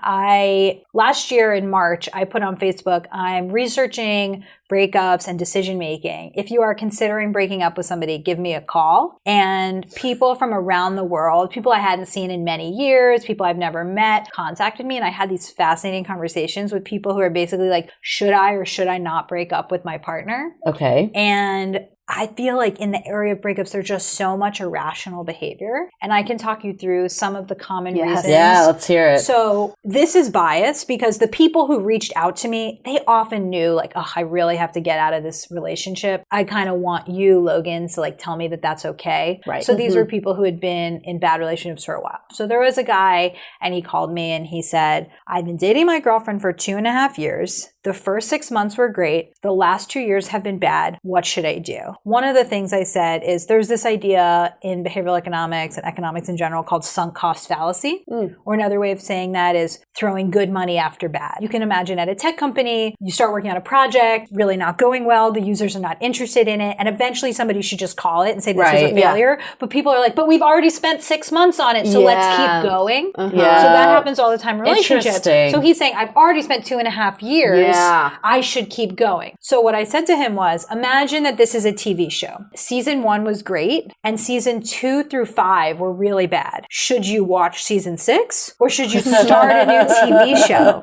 last year in March, I put on Facebook, I'm researching breakups and decision making. If you are considering breaking up with somebody, give me a call. And people from around the world, people I hadn't seen in many years, people I've never met, contacted me. And I had these fascinating conversations with people who are basically like, should I or should I not break up with my partner? Okay. And I feel like in the area of breakups, there's just so much irrational behavior. And I can talk you through some of the common reasons. Yeah, let's hear it. So this is biased because the people who reached out to me, they often knew like, oh, I really have to get out of this relationship. I kind of want you, Logan, to like tell me that that's okay. Right. So these were people who had been in bad relationships for a while. So there was a guy and he called me and he said, I've been dating my girlfriend for 2.5 years. The first 6 months were great. The last 2 years have been bad. What should I do? One of the things I said is there's this idea in behavioral economics and economics in general called sunk cost fallacy. Or another way of saying that is throwing good money after bad. You can imagine at a tech company, you start working on a project, really not going well, the users are not interested in it, and eventually somebody should just call it and say this is a failure. Yeah. But people are like, but we've already spent 6 months on it, so let's keep going. So that happens all the time in relationships. So he's saying, I've already spent 2.5 years. Yeah. I should keep going. So what I said to him was, imagine that this is a TV show. Season 1 was great, and season 2 through 5 were really bad. Should you watch season 6, or should you start a new TV show?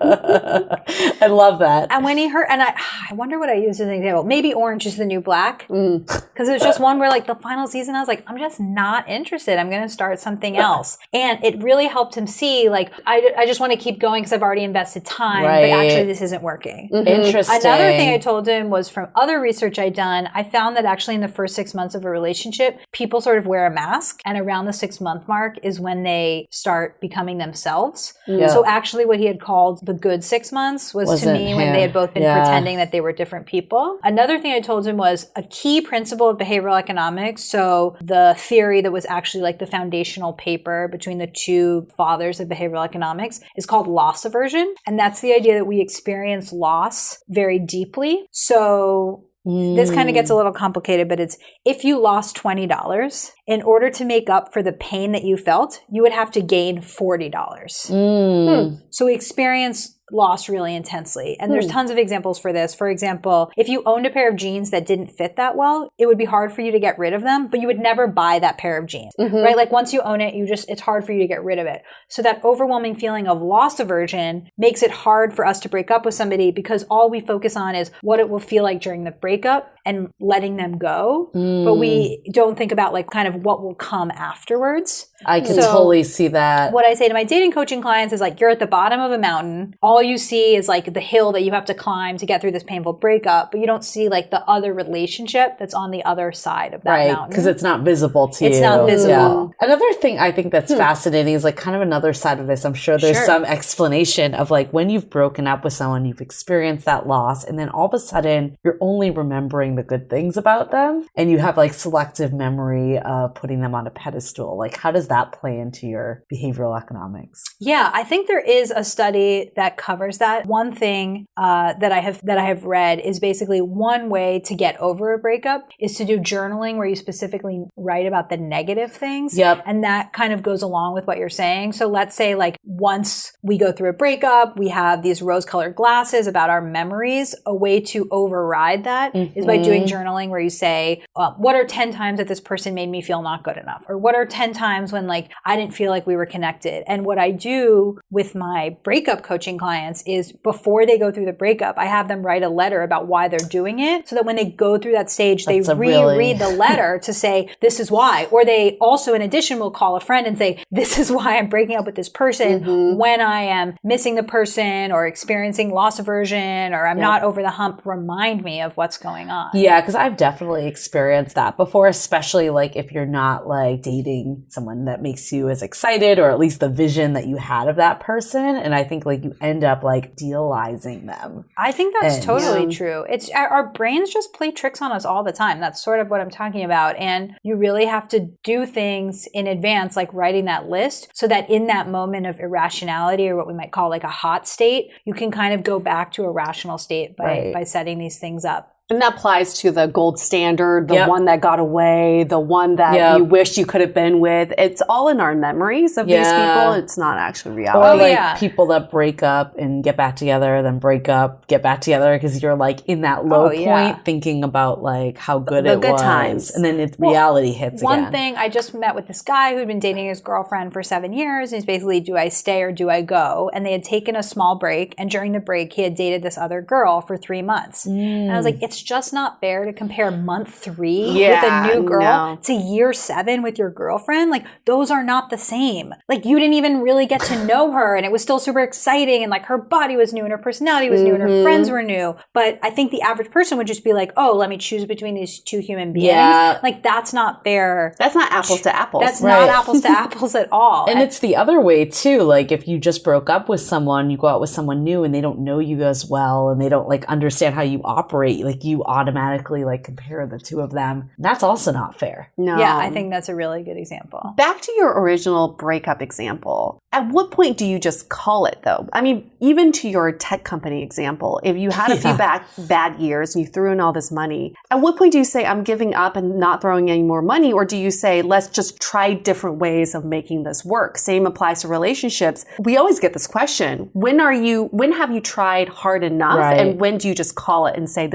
I love that. And when he heard, and I wonder what I used as an example. Maybe Orange is the New Black, because it was just one where like the final season, I was like, I'm just not interested. I'm going to start something else. And it really helped him see, like, I just want to keep going because I've already invested time, but actually this isn't working. Interesting. Another thing I told him was from other research I'd done, I found that actually in the first 6 months of a relationship, people sort of wear a mask. And around the 6-month mark is when they start becoming themselves. Yeah. So actually what he had called the good 6 months was to me when they had both been pretending that they were different people. Another thing I told him was a key principle of behavioral economics. So the theory that was actually like the foundational paper between the two fathers of behavioral economics is called loss aversion. And that's the idea that we experience loss very deeply. So this kind of gets a little complicated, but it's if you lost $20, in order to make up for the pain that you felt, you would have to gain $40. So we experience loss really intensely. And there's tons of examples for this. For example, if you owned a pair of jeans that didn't fit that well, it would be hard for you to get rid of them, but you would never buy that pair of jeans, right? Like once you own it, it's hard for you to get rid of it. So that overwhelming feeling of loss aversion makes it hard for us to break up with somebody because all we focus on is what it will feel like during the breakup and letting them go. But we don't think about like kind of what will come afterwards. I can totally see that. What I say to my dating coaching clients is like, you're at the bottom of a mountain. All you see is like the hill that you have to climb to get through this painful breakup, but you don't see like the other relationship that's on the other side of that mountain. Because it's not visible to you. It's not visible. Yeah. Another thing I think that's fascinating is like kind of another side of this. I'm sure there's some explanation of like when you've broken up with someone, you've experienced that loss, and then all of a sudden you're only remembering the good things about them, and you have like selective memory of putting them on a pedestal. Like how does does that play into your behavioral economics? Yeah, I think there is a study that covers that. One thing that I have read is basically one way to get over a breakup is to do journaling where you specifically write about the negative things. Yep. And that kind of goes along with what you're saying. So let's say like once we go through a breakup, we have these rose-colored glasses about our memories. A way to override that is by doing journaling where you say, what are 10 times that this person made me feel not good enough? Or what are 10 times when like I didn't feel like we were connected? And what I do with my breakup coaching clients is before they go through the breakup, I have them write a letter about why they're doing it so that when they go through that stage, they reread the letter to say, this is why. Or they also, in addition, will call a friend and say, this is why I'm breaking up with this person. When I am missing the person or experiencing loss aversion or I'm not over the hump, remind me of what's going on. Yeah, because I've definitely experienced that before, especially like if you're not like dating someone that makes you as excited, or at least the vision that you had of that person. And I think like you end up like idealizing them. I think that's totally true. It's our brains just play tricks on us all the time. That's sort of what I'm talking about. And you really have to do things in advance, like writing that list, so that in that moment of irrationality, or what we might call like a hot state, you can kind of go back to a rational state by setting these things up. And that applies to the gold standard, the one that got away, the one that you wish you could have been with. It's all in our memories of these people. It's not actually reality. Or like people that break up and get back together, then break up, get back together, because you're like in that low point thinking about like how good it was. Times. And then reality hits again. One thing, I just met with this guy who'd been dating his girlfriend for 7 years. And he's basically, do I stay or do I go? And they had taken a small break. And during the break, he had dated this other girl for 3 months. And I was like, it's just not fair to compare month 3 with a new girl to year 7 with your girlfriend. Like, those are not the same. Like, you didn't even really get to know her, and it was still super exciting, and like her body was new and her personality was new and her friends were new. But I think the average person would just be like, oh, let me choose between these 2 human beings. Like, that's not fair. That's not apples to apples. That's not apples to apples at all. And it's the other way too. Like, if you just broke up with someone, you go out with someone new and they don't know you as well and they don't like understand how you operate, like you automatically like compare the 2 of them. That's also not fair. No. Yeah, I think that's a really good example. Back to your original breakup example. At what point do you just call it though? I mean, even to your tech company example, if you had a few bad years and you threw in all this money, at what point do you say, I'm giving up and not throwing any more money? Or do you say, let's just try different ways of making this work? Same applies to relationships. We always get this question. When have you tried hard enough? And when do you just call it and say,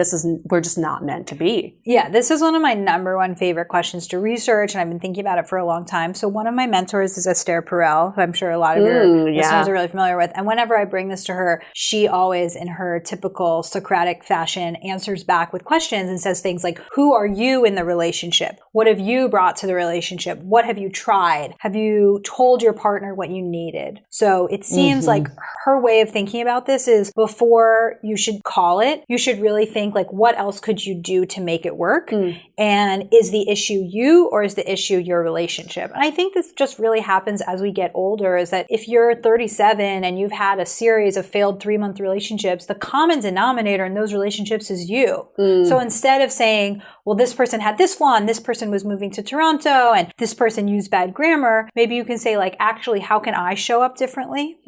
we're just not meant to be? Yeah, this is one of my number 1 favorite questions to research, and I've been thinking about it for a long time. So one of my mentors is Esther Perel, who I'm sure a lot of your listeners are really familiar with. And whenever I bring this to her, she always, in her typical Socratic fashion, answers back with questions and says things like, who are you in the relationship? What have you brought to the relationship? What have you tried? Have you told your partner what you needed? So it seems like her way of thinking about this is before you should call it, you should really think like, what else could you do to make it work? And is the issue you, or is the issue your relationship? And I think this just really happens as we get older, is that if you're 37 and you've had a series of failed 3-month relationships, the common denominator in those relationships is you. So instead of saying, well, this person had this flaw and this person was moving to Toronto and this person used bad grammar, maybe you can say like, actually, how can I show up differently?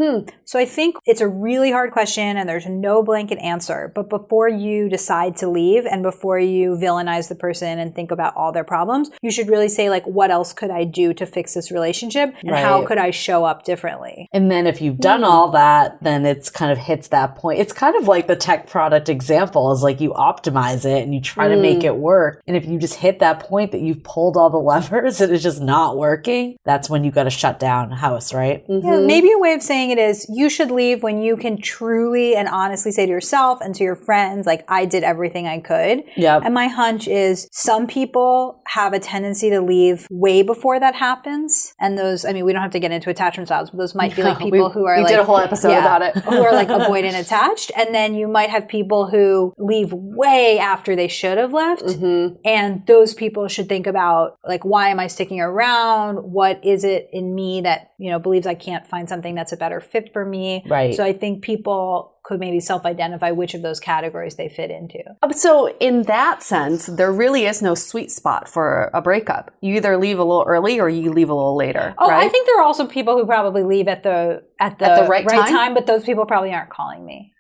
So I think it's a really hard question and there's no blanket answer. But before you decide to leave and before you villainize the person and think about all their problems, you should really say like, what else could I do to fix this relationship? And how could I show up differently? And then if you've done all that, then it's kind of hits that point. It's kind of like the tech product example, is like you optimize it and you try to make it work. And if you just hit that point that you've pulled all the levers and it's just not working, that's when you got to shut down the house, right? Yeah, maybe a way of saying it is you should leave when you can truly and honestly say to yourself and to your friends, like, I did everything I could. And my hunch is some people have a tendency to leave way before that happens. And those, I mean, we don't have to get into attachment styles, but those might be like people who are we like... did a whole episode about it. who are like avoidant attached. And then you might have people who leave way after they should have left. And those people should think about like, why am I sticking around? What is it in me that, believes I can't find something that's a better fit for me? So I think people could maybe self-identify which of those categories they fit into. So in that sense, there really is no sweet spot for a breakup. You either leave a little early or you leave a little later. Oh, right? I think there are also people who probably leave at the right time, but those people probably aren't calling me.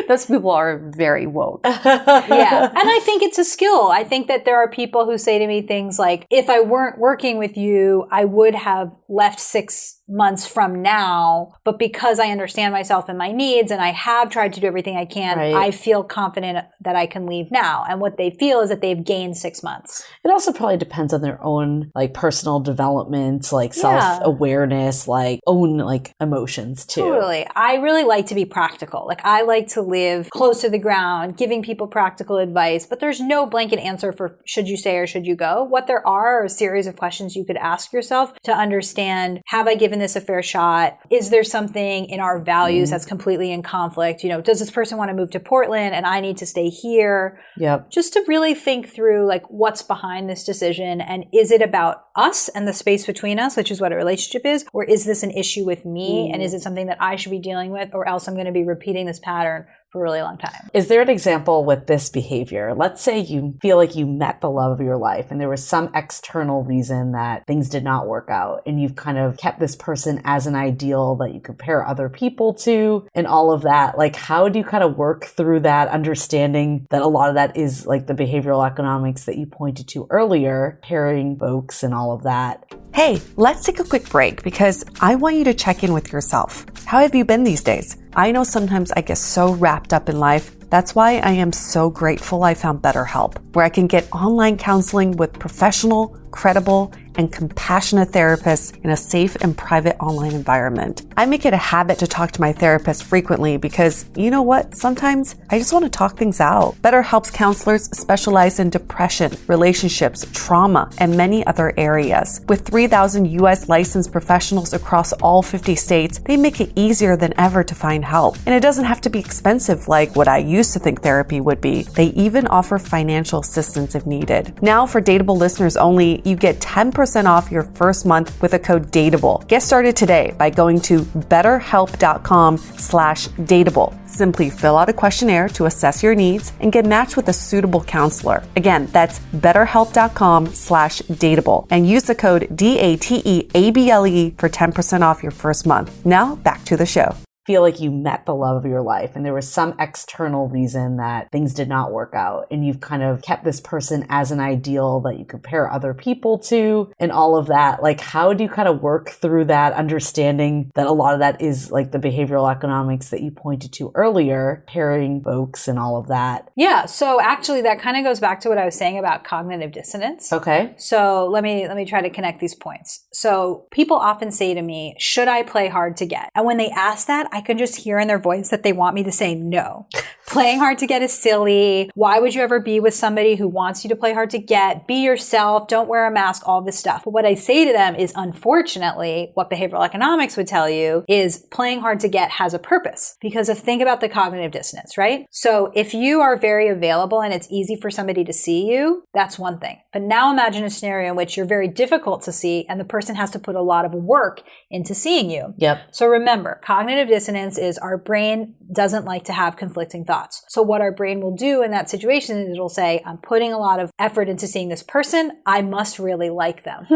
Those people are very woke. Yeah. And I think it's a skill. I think that there are people who say to me things like, if I weren't working with you, I would have left 6 months from now. But because I understand myself and my needs and I have tried to do everything I can, I feel confident that I can leave now. And what they feel is that they've gained 6 months. It also probably depends on their own like personal development, like self-awareness, like own like emotions too. Totally. I really like to be practical. Like I like to live close to the ground, giving people practical advice, but there's no blanket answer for should you stay or should you go. What there are a series of questions you could ask yourself to understand, have I given this a fair shot? Is there something in our values that's completely in conflict? You know, does this person want to move to Portland and I need to stay here? Yep. Just to really think through like what's behind this decision, and is it about us and the space between us, which is what a relationship is, or is this an issue with me and is it something that I should be dealing with, or else I'm going to be repeating this pattern for a really long time. Is there an example with this behavior? Let's say you feel like you met the love of your life and there was some external reason that things did not work out, and you've kind of kept this person as an ideal that you compare other people to and all of that. Like, how do you kind of work through that, understanding that a lot of that is like the behavioral economics that you pointed to earlier, pairing folks and all of that? Hey, let's take a quick break because I want you to check in with yourself. How have you been these days? I know sometimes I get so wrapped up in life. That's why I am so grateful I found BetterHelp, where I can get online counseling with professional, credible, and compassionate therapists in a safe and private online environment. I make it a habit to talk to my therapist frequently because, you know what? Sometimes I just want to talk things out. BetterHelp's counselors specialize in depression, relationships, trauma, and many other areas. With 3,000 U.S. licensed professionals across all 50 states, they make it easier than ever to find help. And it doesn't have to be expensive like what I used to think therapy would be. They even offer financial assistance if needed. Now, for Dateable listeners only, you get 10% off your first month with a code DATEABLE. Get started today by going to betterhelp.com/dateable. Simply fill out a questionnaire to assess your needs and get matched with a suitable counselor. Again, that's betterhelp.com/dateable and use the code DATEABLE for 10% off your first month. Now back to the show. Feel like you met the love of your life and there was some external reason that things did not work out, and you've kind of kept this person as an ideal that you compare other people to and all of that. Like, how do you kind of work through that, understanding that a lot of that is like the behavioral economics that you pointed to earlier, pairing folks and all of that? Yeah. So actually that kind of goes back to what I was saying about cognitive dissonance. Okay. So let me try to connect these points. So people often say to me, should I play hard to get? And when they ask that, I can just hear in their voice that they want me to say no. Playing hard to get is silly. Why would you ever be with somebody who wants you to play hard to get? Be yourself. Don't wear a mask, all this stuff. But what I say to them is, unfortunately, what behavioral economics would tell you is playing hard to get has a purpose. Because think about the cognitive dissonance, right? So if you are very available and it's easy for somebody to see you, that's one thing. But now imagine a scenario in which you're very difficult to see and the person has to put a lot of work into seeing you. Yep. So remember, cognitive dissonance is our brain doesn't like to have conflicting thoughts. So what our brain will do in that situation is it'll say, I'm putting a lot of effort into seeing this person. I must really like them.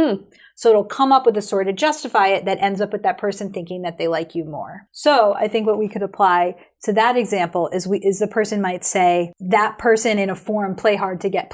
So it'll come up with a story to justify it that ends up with that person thinking that they like you more. So I think what we could apply to that example is the person might say, that person in a form played hard to get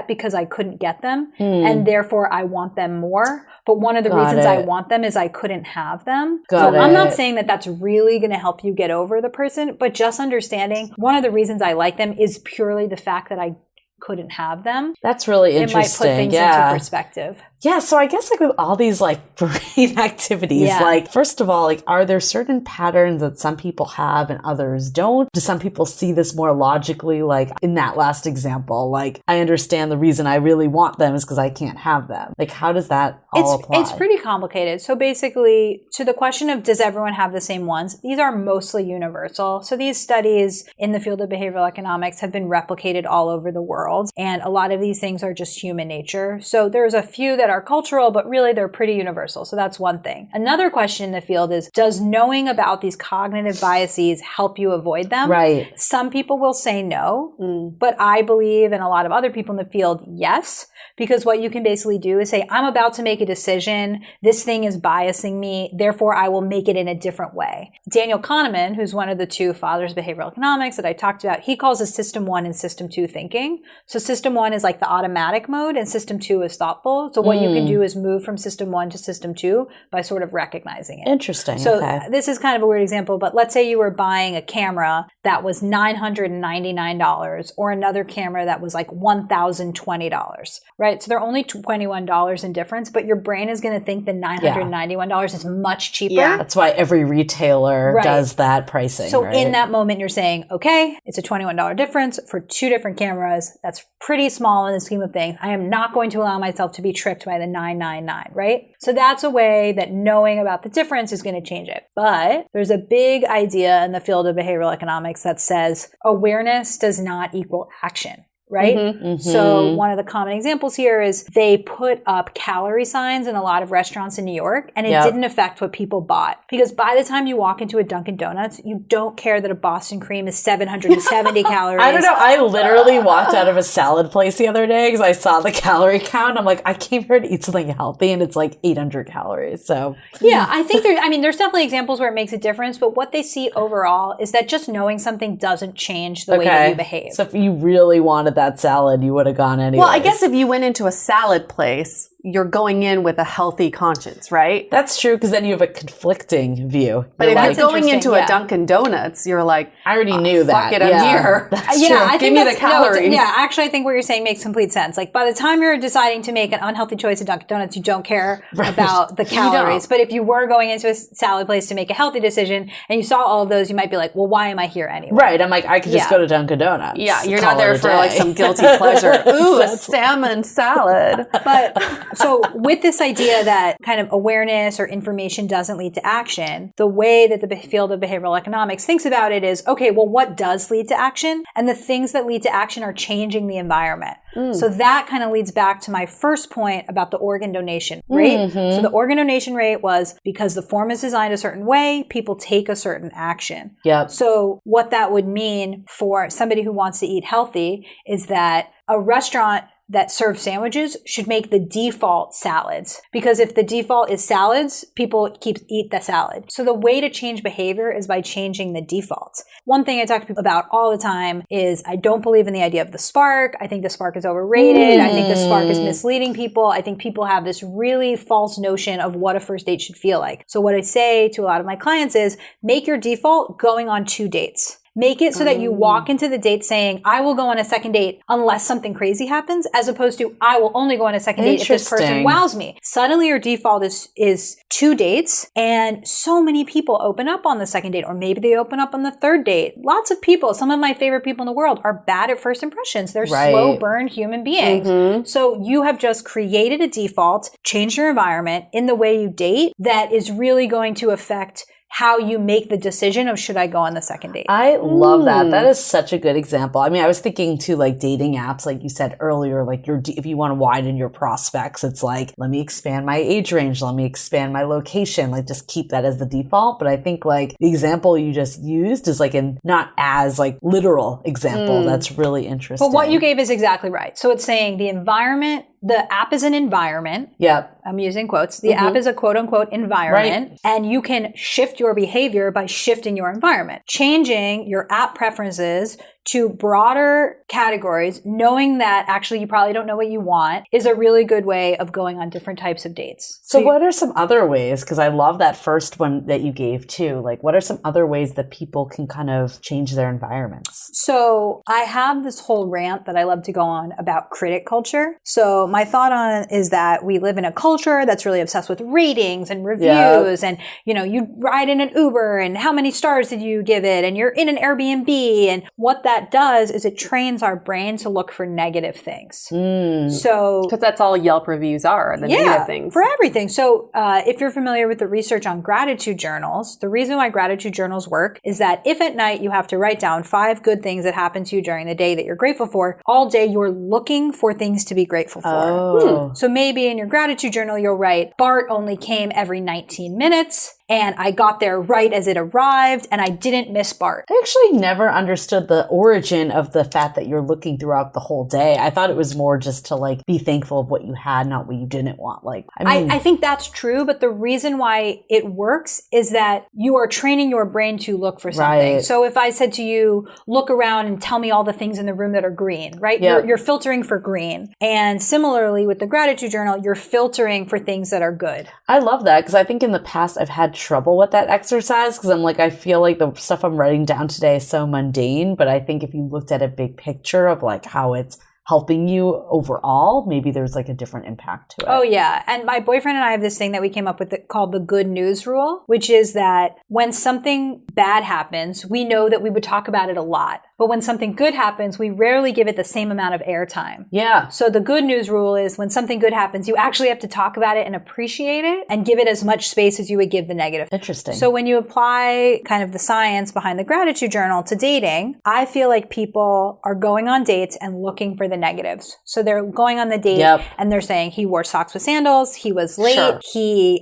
because I couldn't get them. And therefore I want them more. But one of the reasons I want them is I couldn't have them. I'm not saying that that's really going to help you get over the person, but just understanding one of the reasons I like them is purely the fact that I couldn't have them. That's really interesting. It might put things into perspective. Yeah, so I guess like with all these like brain activities, like first of all, like are there certain patterns that some people have and others don't? Do some people see this more logically? Like in that last example, like I understand the reason I really want them is because I can't have them. Like how does that all apply? It's pretty complicated. So basically to the question of does everyone have the same ones? These are mostly universal. So these studies in the field of behavioral economics have been replicated all over the world. world. And a lot of these things are just human nature. So there's a few that are cultural, but really they're pretty universal. So that's one thing. Another question in the field is, does knowing about these cognitive biases help you avoid them? Right. Some people will say no, but I believe, and a lot of other people in the field, yes. Because what you can basically do is say, I'm about to make a decision. This thing is biasing me. Therefore, I will make it in a different way. Daniel Kahneman, who's one of the two fathers of behavioral economics that I talked about, he calls it system 1 and system 2 thinking. So system 1 is like the automatic mode and system 2 is thoughtful. So what you can do is move from system 1 to system 2 by sort of recognizing it. Interesting. So okay. This is kind of a weird example, but let's say you were buying a camera that was $999 or another camera that was like $1,020, right? So they're only $21 in difference, but your brain is going to think the $991 is much cheaper. Yeah. That's why every retailer does that pricing. So right? in that moment, you're saying, okay, it's a $21 difference for two different cameras. That's pretty small in the scheme of things. I am not going to allow myself to be tricked by the $999, right? So that's a way that knowing about the difference is going to change it. But there's a big idea in the field of behavioral economics that says awareness does not equal action. Right? So one of the common examples here is they put up calorie signs in a lot of restaurants in New York, and it didn't affect what people bought. Because by the time you walk into a Dunkin' Donuts, you don't care that a Boston cream is 770 calories. I don't know. I literally walked out of a salad place the other day because I saw the calorie count. I'm like, I came here to eat something healthy, and it's like 800 calories. So yeah, I think there's definitely examples where it makes a difference, but what they see overall is that just knowing something doesn't change the way that you behave. So if you really wanted that salad, you would have gone anyway. Well, I guess if you went into a salad place, you're going in with a healthy conscience, right? That's true, because then you have a conflicting view. But if That's you're going interesting, into a Dunkin' Donuts, you're like, I already knew that. Fuck it, I'm here. That's Yeah, true. I Give think me the that's- calories. Actually, I think what you're saying makes complete sense. Like by the time you're deciding to make an unhealthy choice at Dunkin' Donuts, you don't care about the calories. But if you were going into a salad place to make a healthy decision and you saw all of those, you might be like, well, why am I here anyway? Right. I'm like, I could just go to Dunkin' Donuts. yeah, you're Call not there it a for day. like some guilty pleasure. Ooh, a salmon salad. But so with this idea that kind of awareness or information doesn't lead to action, the way that the field of behavioral economics thinks about it is, okay, well, what does lead to action? And the things that lead to action are changing the environment. So that kind of leads back to my first point about the organ donation rate. So the organ donation rate was because the form is designed a certain way, people take a certain action. Yep. So what that would mean for somebody who wants to eat healthy is that a restaurant that serve sandwiches should make the default salads. Because if the default is salads, people eat the salad. So the way to change behavior is by changing the defaults. One thing I talk to people about all the time is I don't believe in the idea of the spark. I think the spark is overrated. I think the spark is misleading people. I think people have this really false notion of what a first date should feel like. So what I say to a lot of my clients is make your default going on 2 dates. Make it so that you walk into the date saying, I will go on a second date unless something crazy happens, as opposed to, I will only go on a second date if this person wows me. Suddenly your default is 2 dates, and so many people open up on the second date, or maybe they open up on the third date. Lots of people, some of my favorite people in the world, are bad at first impressions. They're slow burn human beings. So you have just created a default, changed your environment in the way you date that is really going to affect how you make the decision of should I go on the second date. I love that. That is such a good example. I mean, I was thinking too, like dating apps, like you said earlier, like if you want to widen your prospects, it's like, let me expand my age range. Let me expand my location. Like just keep that as the default. But I think like the example you just used is like not as like literal example. That's really interesting. But what you gave is exactly right. So it's saying the environment, the app is an environment. Yep. I'm using quotes. The app is a quote unquote environment. And you can shift your behavior by shifting your environment. Changing your app preferences to broader categories, knowing that actually you probably don't know what you want, is a really good way of going on different types of dates. So what are some other ways? Because I love that first one that you gave too. Like what are some other ways that people can kind of change their environments? So I have this whole rant that I love to go on about critic culture. So my thought on it is that we live in a culture that's really obsessed with ratings and reviews and, you ride in an Uber and how many stars did you give it? And you're in an Airbnb, and what that that does is it trains our brain to look for negative things. So, because that's all Yelp reviews are, the negative things. For everything. So if you're familiar with the research on gratitude journals, the reason why gratitude journals work is that if at night you have to write down 5 good things that happened to you during the day that you're grateful for, all day you're looking for things to be grateful for. So maybe in your gratitude journal, you'll write, Bart only came every 19 minutes. And I got there right as it arrived, and I didn't miss Bart. I actually never understood the origin of the fact that you're looking throughout the whole day. I thought it was more just to like be thankful of what you had, not what you didn't want. Like, I think that's true, but the reason why it works is that you are training your brain to look for something. So if I said to you, look around and tell me all the things in the room that are green, right? You're filtering for green. And similarly with the gratitude journal, you're filtering for things that are good. I love that because I think in the past I've had trouble with that exercise because I'm like, I feel like the stuff I'm writing down today is so mundane, but I think if you looked at a big picture of like how it's helping you overall, maybe there's like a different impact to it. Oh yeah. And my boyfriend and I have this thing that we came up with called the good news rule, which is that when something bad happens, we know that we would talk about it a lot. But when something good happens, we rarely give it the same amount of airtime. Yeah. So the good news rule is when something good happens, you actually have to talk about it and appreciate it and give it as much space as you would give the negative. Interesting. So when you apply kind of the science behind the gratitude journal to dating, I feel like people are going on dates and looking for the negatives. So they're going on the date and they're saying he wore socks with sandals, he was late,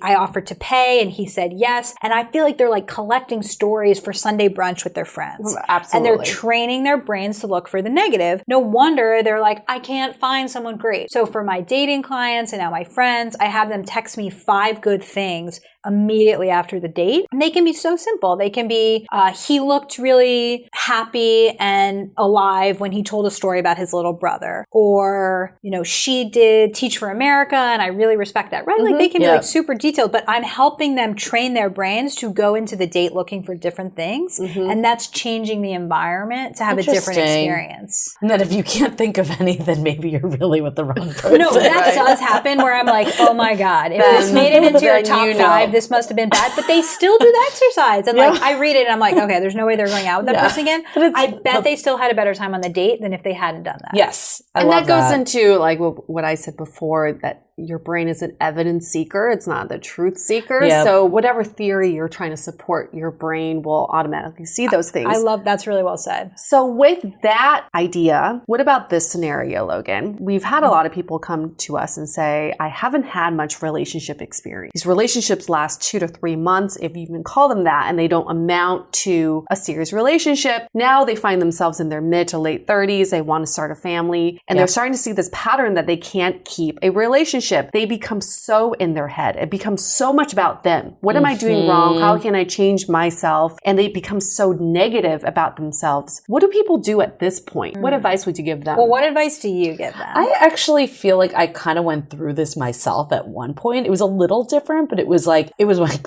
I offered to pay and he said yes. And I feel like they're like collecting stories for Sunday brunch with their friends. Absolutely. And they're training their brains to look for the negative. No wonder they're like, I can't find someone great. So for my dating clients and now my friends, I have them text me 5 good things immediately after the date. And they can be so simple. They can be, he looked really happy and alive when he told a story about his little brother. Or, you know, she did Teach for America and I really respect that, right? Like they can be like super detailed, but I'm helping them train their brains to go into the date looking for different things. And that's changing the environment to have a different experience. And that if you can't think of any, then maybe you're really with the wrong person. No, that does happen where I'm like, oh my God, if this made it into your top 5, this must have been bad, but they still do the exercise. And like, I read it and I'm like, okay, there's no way they're going out with that person again. I bet they still had a better time on the date than if they hadn't done that. Yes. And that goes into like what I said before, that your brain is an evidence seeker. It's not the truth seeker. So whatever theory you're trying to support, your brain will automatically see those things. I love, that's really well said. So with that idea, what about this scenario, Logan? We've had a lot of people come to us and say, I haven't had much relationship experience. These relationships last 2 to 3 months, if you even call them that, and they don't amount to a serious relationship. Now they find themselves in their mid to late 30s. They want to start a family and they're starting to see this pattern that they can't keep a relationship. They become so in their head. It becomes so much about them. What am I doing wrong? How can I change myself? And they become so negative about themselves. What do people do at this point? What advice would you give them? Well, what advice do you give them? I actually feel like I kind of went through this myself at one point. It was a little different, but it was like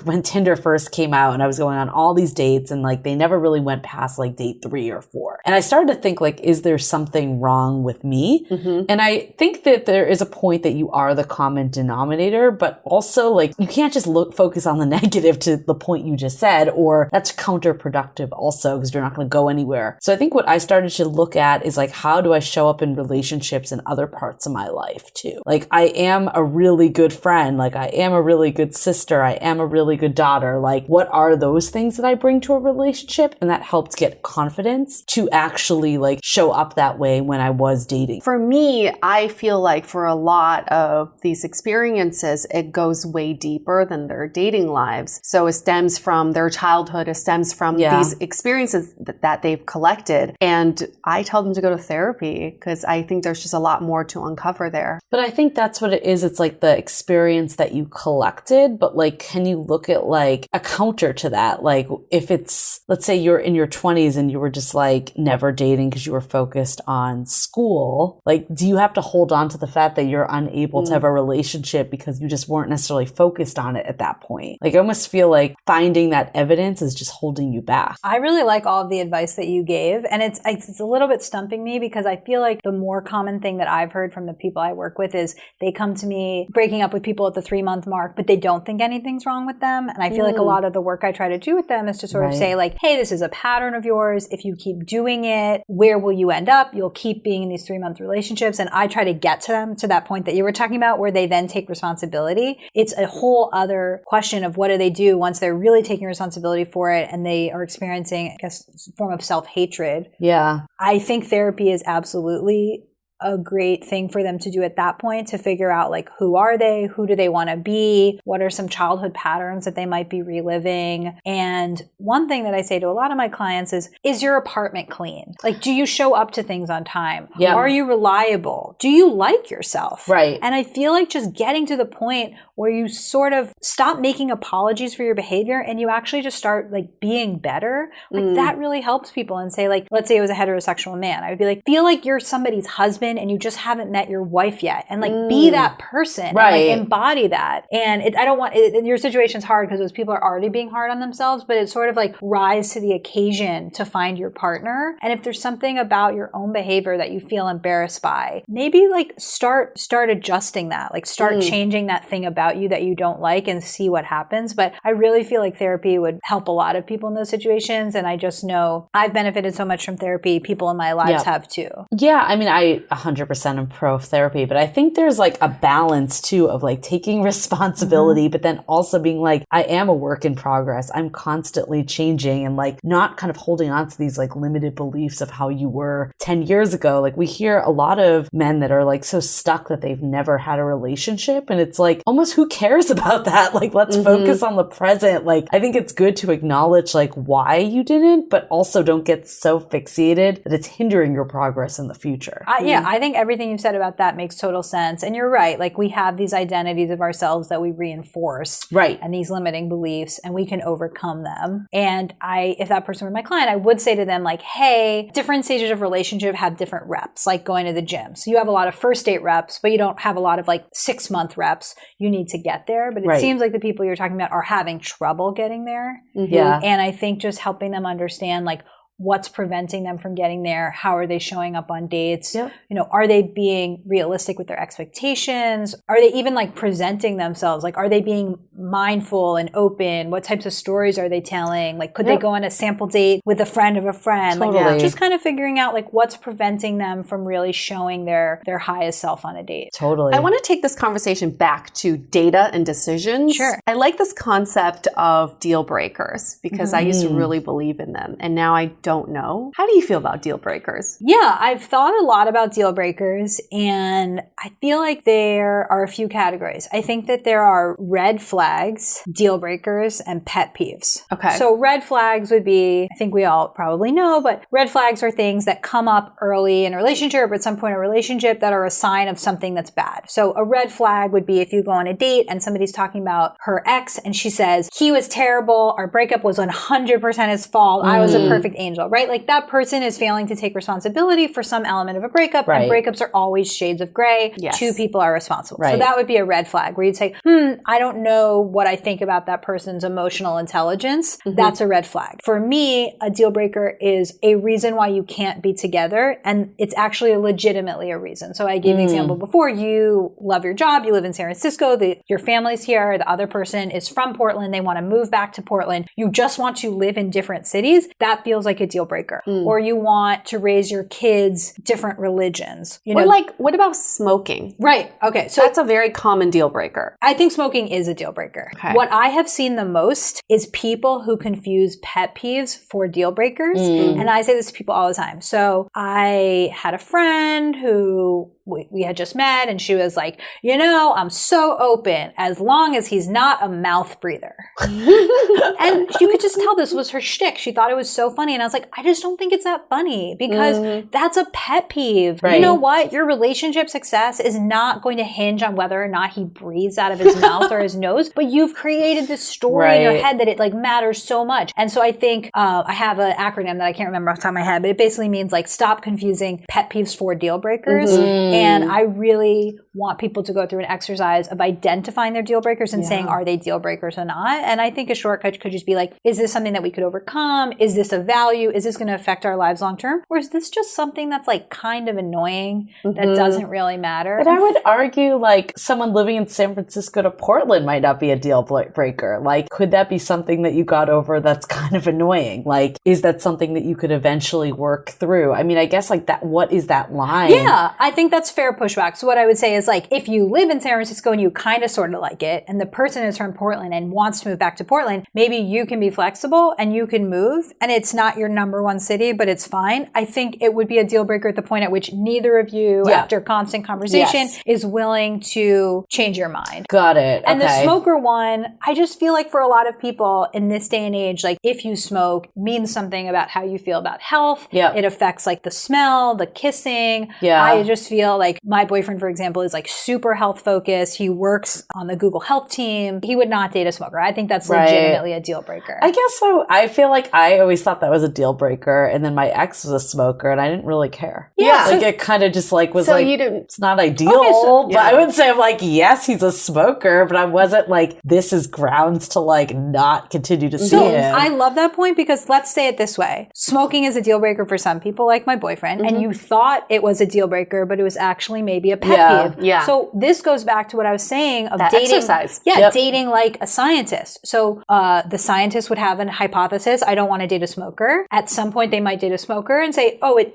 when Tinder first came out and I was going on all these dates and like they never really went past like date 3 or 4. And I started to think like, is there something wrong with me? And I think that there is a point that you are the common denominator, but also like you can't just focus on the negative to the point you just said, or that's counterproductive also because you're not going to go anywhere. So I think what I started to look at is like, how do I show up in relationships in other parts of my life too? Like I am a really good friend. Like I am a really good sister. I am a really good daughter. Like what are those things that I bring to a relationship? And that helped get confidence to actually like show up that way when I was dating. For me, I feel like for a lot of these experiences, it goes way deeper than their dating lives. So it stems from their childhood. It stems from these experiences that they've collected. And I tell them to go to therapy because I think there's just a lot more to uncover there. But I think that's what it is. It's like the experience that you collected, but like, can you look at like a counter to that? Like if it's, let's say you're in your 20s and you were just like never dating because you were focused on school, like, do you have to hold on to the fact that you're unable to ever a relationship because you just weren't necessarily focused on it at that point. Like I almost feel like finding that evidence is just holding you back. I really like all of the advice that you gave. And it's a little bit stumping me because I feel like the more common thing that I've heard from the people I work with is they come to me breaking up with people at the 3-month mark, but they don't think anything's wrong with them. And I feel like a lot of the work I try to do with them is to sort of say like, hey, this is a pattern of yours. If you keep doing it, where will you end up? You'll keep being in these 3-month relationships. And I try to get to them to that point that you were talking about where they then take responsibility. It's a whole other question of what do they do once they're really taking responsibility for it and they are experiencing, I guess, a form of self-hatred. Yeah. I think therapy is absolutely a great thing for them to do at that point to figure out like who are they, who do they want to be, what are some childhood patterns that they might be reliving. And one thing that I say to a lot of my clients is your apartment clean? Like, do you show up to things on time? Yeah. Are you reliable? Do you like yourself? Right. And I feel like just getting to the point where you sort of stop making apologies for your behavior and you actually just start like being better, like that really helps people. And say like, let's say it was a heterosexual man, I would be like, feel like you're somebody's husband and you just haven't met your wife yet, and like be that person, right? And, like, embody that. And I don't want your situation's hard because those people are already being hard on themselves, but it's sort of like rise to the occasion to find your partner. And if there's something about your own behavior that you feel embarrassed by, maybe like start adjusting that, like start changing that thing about you that you don't like and see what happens. But I really feel like therapy would help a lot of people in those situations. And I just know I've benefited so much from therapy. People in my lives have too. Yeah. I mean, I 100% am pro therapy, but I think there's like a balance too of like taking responsibility, but then also being like, I am a work in progress. I'm constantly changing and like not kind of holding on to these like limited beliefs of how you were 10 years ago. Like we hear a lot of men that are like so stuck that they've never had a relationship. And it's like, almost who cares about that? Like, let's focus on the present. Like, I think it's good to acknowledge like why you didn't, but also don't get so fixated that it's hindering your progress in the future. Yeah, I think everything you've said about that makes total sense. And you're right. Like we have these identities of ourselves that we reinforce. Right. And these limiting beliefs, and we can overcome them. And if that person were my client, I would say to them like, hey, different stages of relationship have different reps, like going to the gym. So you have a lot of first date reps, but you don't have a lot of like 6-month reps. You need to get there. But it seems like the people you're talking about are having trouble getting there. Yeah. And I think just helping them understand like, what's preventing them from getting there? How are they showing up on dates? Yep. You know, are they being realistic with their expectations? Are they even like presenting themselves? Like, are they being mindful and open? What types of stories are they telling? Like, could they go on a sample date with a friend of a friend? Totally. Like, just kind of figuring out like what's preventing them from really showing their highest self on a date. Totally. I want to take this conversation back to data and decisions. Sure. I like this concept of deal breakers because I used to really believe in them. And now I don't know. How do you feel about deal breakers? Yeah, I've thought a lot about deal breakers, and I feel like there are a few categories. I think that there are red flags, deal breakers, and pet peeves. Okay. So red flags would be, I think we all probably know, but red flags are things that come up early in a relationship or at some point in a relationship that are a sign of something that's bad. So a red flag would be if you go on a date and somebody's talking about her ex and she says, he was terrible, our breakup was 100% his fault, I was a perfect angel. Right? Like that person is failing to take responsibility for some element of a breakup, and breakups are always shades of gray. Yes. Two people are responsible. Right. So that would be a red flag where you'd say, I don't know what I think about that person's emotional intelligence. That's a red flag. For me, a deal breaker is a reason why you can't be together, and it's actually legitimately a reason. So I gave an example before. You love your job, you live in San Francisco, your family's here, the other person is from Portland, they want to move back to Portland. You just want to live in different cities. That feels like a deal breaker. Or you want to raise your kids different religions. You know, Or like, what about smoking? right. Okay. So That's a very common deal breaker. I think smoking is a deal breaker. Okay. What I have seen the most is people who confuse pet peeves for deal breakers. And I say this to people all the time. So I had a friend who we had just met, and she was like, you know, I'm so open as long as he's not a mouth breather. And you could just tell this was her shtick. She thought it was so funny. And I was like, I just don't think it's that funny because that's a pet peeve. Right. You know what? Your relationship success is not going to hinge on whether or not he breathes out of his mouth or his nose, but you've created this story in your head that it like matters so much. And so I think I have an acronym that I can't remember off the top of my head, but it basically means like stop confusing pet peeves for deal breakers. And I really want people to go through an exercise of identifying their deal breakers and saying, are they deal breakers or not? And I think a shortcut could just be like, is this something that we could overcome? Is this a value? Is this going to affect our lives long term? Or is this just something that's like kind of annoying that doesn't really matter? But I would argue like someone living in San Francisco to Portland might not be a deal breaker. Like, could that be something that you got over that's kind of annoying? Like, is that something that you could eventually work through? I mean, I guess like that, what is that line? Yeah, I think that's fair pushback. So what I would say is like, if you live in San Francisco and you kind of sort of like it, and the person is from Portland and wants to move back to Portland, maybe you can be flexible and you can move, and it's not your number one city, but it's fine. I think it would be a deal breaker at the point at which neither of you, after constant conversation, is willing to change your mind. Got it. And the smoker one, I just feel like for a lot of people in this day and age, like if you smoke means something about how you feel about health. It affects like the smell, the kissing. I just feel like my boyfriend, for example, is like super health focused. He works on the Google Health team. He would not date a smoker. I think that's legitimately a deal breaker. I guess so. I feel like I always thought that was a deal breaker, and then my ex was a smoker, and I didn't really care. Like it kind of just like was like, it's not ideal, but I would say I'm like, yes, he's a smoker, but I wasn't like, this is grounds to like not continue to see him. I love that point, because let's say it this way. Smoking is a deal breaker for some people, like my boyfriend, and you thought it was a deal breaker, but it was actually maybe a pet peeve. So this goes back to what I was saying of that dating. Exercise. Dating like a scientist. So the scientist would have an hypothesis, I don't want to date a smoker. At some point they might date a smoker and say, oh, it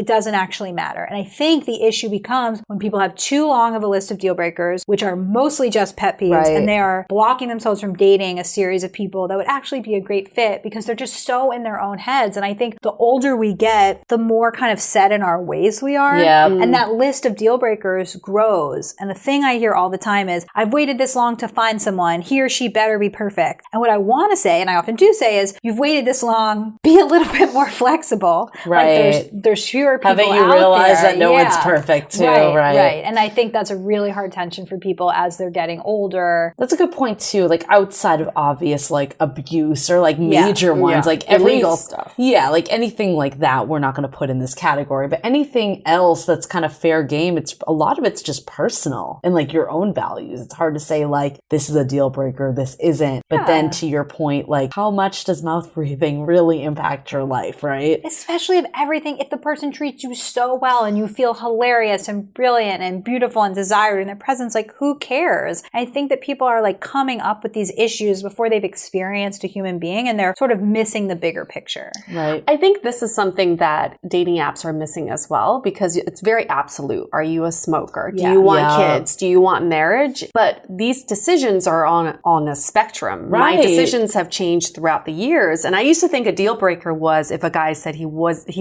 doesn't actually matter. And I think the issue becomes when people have too long of a list of deal breakers, which are mostly just pet peeves, and they are blocking themselves from dating a series of people that would actually be a great fit because they're just so in their own heads. And I think the older we get, the more kind of set in our ways we are. And that list of deal breakers grows. And the thing I hear all the time is, I've waited this long to find someone. He or she better be perfect. And what I want to say, and I often do say, is you've waited this long, be a little bit more flexible. Like there's fewer people out there. Haven't you realized that no one's perfect too, right? And I think that's a really hard tension for people as they're getting older. That's a good point too. Like outside of obvious like abuse or like major ones, like illegal stuff. Like anything like that, we're not going to put in this category. But anything else that's kind of fair game, it's a lot of it's just personal and like your own values. It's hard to say like this is a deal breaker, this isn't. But then to your point, like how much does mouth breathing really impact your life, right? Especially if the person treats you so well and you feel hilarious and brilliant and beautiful and desired in their presence, like who cares? I think that people are like coming up with these issues before they've experienced a human being, and they're sort of missing the bigger picture. Right. I think this is something that dating apps are missing as well, because it's very absolute. Are you a smoker? Do you want kids? Do you want marriage? But these decisions are on a spectrum. My decisions have changed throughout the years. And I used to think a deal breaker was if a guy said he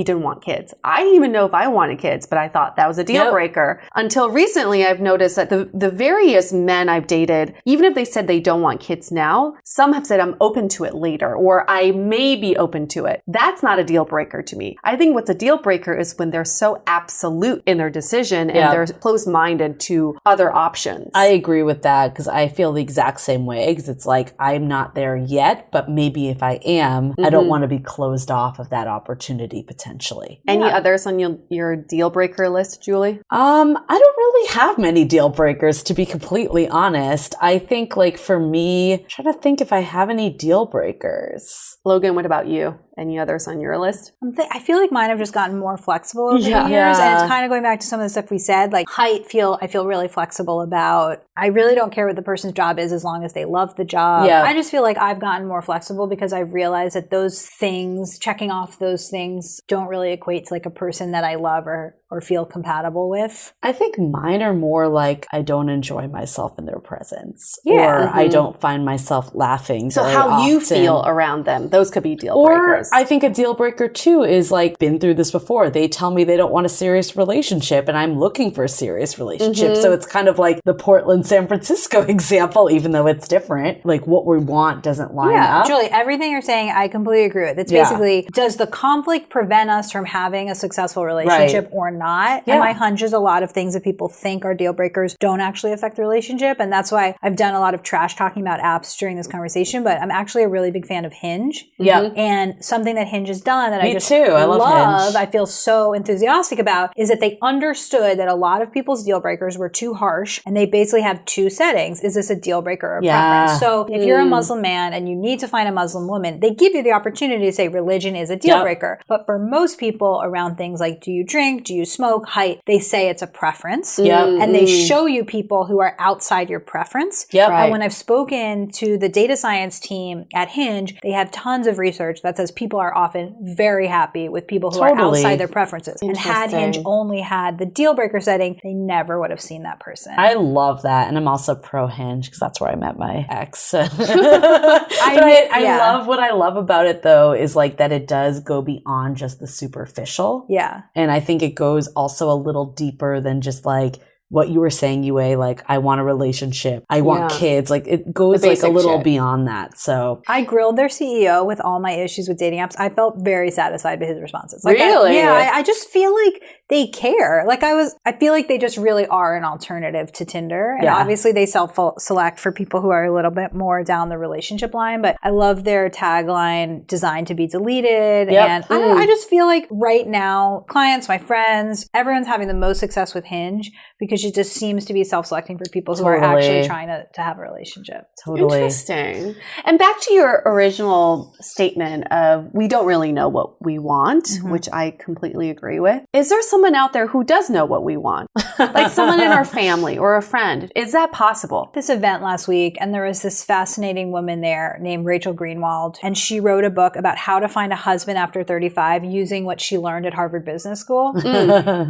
didn't want kids. I didn't even know if I wanted kids, but I thought that was a deal breaker. Until recently, I've noticed that the various men I've dated, even if they said they don't want kids now, some have said I'm open to it later, or I may be open to it. That's not a deal breaker to me. I think what's a deal breaker is when they're so absolute in their decision and they're closed-minded to other options. I agree with that, because I feel the exact same way, because it's like I'm not there yet, but maybe if I am, I don't want to be closed off of that opportunity potentially. Any others on your deal breaker list, Julie? I don't really have many deal breakers, to be completely honest. I think like for me, I'm trying to think if I have any deal breakers. Logan, what about you? Any others on your list? I feel like mine have just gotten more flexible over the years. And it's kind of going back to some of the stuff we said, like height, I feel really flexible about. I really don't care what the person's job is as long as they love the job. I just feel like I've gotten more flexible because I've realized that those things, checking off those things, don't really equate to like a person that I love or feel compatible with. I think mine are more like I don't enjoy myself in their presence. Or I don't find myself laughing. So how often. You feel around them, those could be deal breakers. I think a deal breaker too is like, been through this before. They tell me they don't want a serious relationship and I'm looking for a serious relationship. So it's kind of like the Portland, San Francisco example, even though it's different. Like what we want doesn't line up. Julie, everything you're saying, I completely agree with. It's basically, does the conflict prevent us from having a successful relationship or not. And my hunch is a lot of things that people think are deal breakers don't actually affect the relationship. And that's why I've done a lot of trash talking about apps during this conversation, but I'm actually a really big fan of Hinge. Yeah. And something that Hinge has done that I just too. I love Hinge. I feel so enthusiastic about is that they understood that a lot of people's deal breakers were too harsh, and they basically have two settings. Is this a deal breaker or preference? So if you're a Muslim man and you need to find a Muslim woman, they give you the opportunity to say religion is a deal breaker. But for most people around things like do you drink, do you smoke, height, they say it's a preference. And they show you people who are outside your preference. And when I've spoken to the data science team at Hinge, they have tons of research that says people are often very happy with people who are outside their preferences. And had Hinge only had the deal breaker setting, they never would have seen that person. I love that. And I'm also pro Hinge because that's where I met my ex. I love what I love about it though is like that it does go beyond just the superficial. And I think it goes also a little deeper than just like what you were saying, Yue, like I want a relationship, I want kids, like it goes like a little beyond that. So I grilled their CEO with all my issues with dating apps. I felt very satisfied by his responses. Like really? I just feel like they care. Like I feel like they just really are an alternative to Tinder. And obviously they self-select for people who are a little bit more down the relationship line, but I love their tagline, designed to be deleted. And I just feel like right now, clients, my friends, everyone's having the most success with Hinge because it just seems to be self-selecting for people who are actually trying to have a relationship. Interesting. And back to your original statement of we don't really know what we want, which I completely agree with. Is there someone out there who does know what we want? Like someone in our family or a friend? Is that possible? This event last week, and there was this fascinating woman there named Rachel Greenwald, and she wrote a book about how to find a husband after 35 using what she learned at Harvard Business School.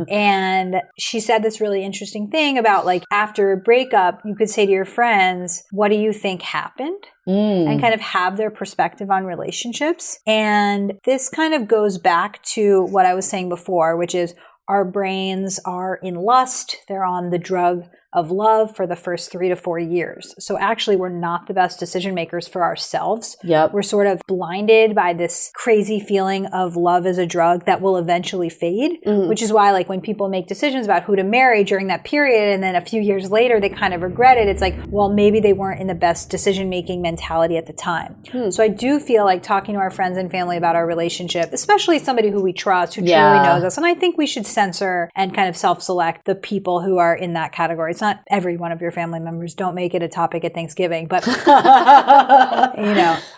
And she said this really interesting thing about like after a breakup, you could say to your friends, what do you think happened? And kind of have their perspective on relationships. And this kind of goes back to what I was saying before, which is our brains are in lust. They're on the drug of love for the first 3 to 4 years. So actually, we're not the best decision makers for ourselves. We're sort of blinded by this crazy feeling of love as a drug that will eventually fade, which is why like when people make decisions about who to marry during that period and then a few years later, they kind of regret it. It's like, well, maybe they weren't in the best decision-making mentality at the time. So I do feel like talking to our friends and family about our relationship, especially somebody who we trust, who truly knows us. And I think we should censor and kind of self-select the people who are in that category. It's not every one of your family members. Don't make it a topic at Thanksgiving. But,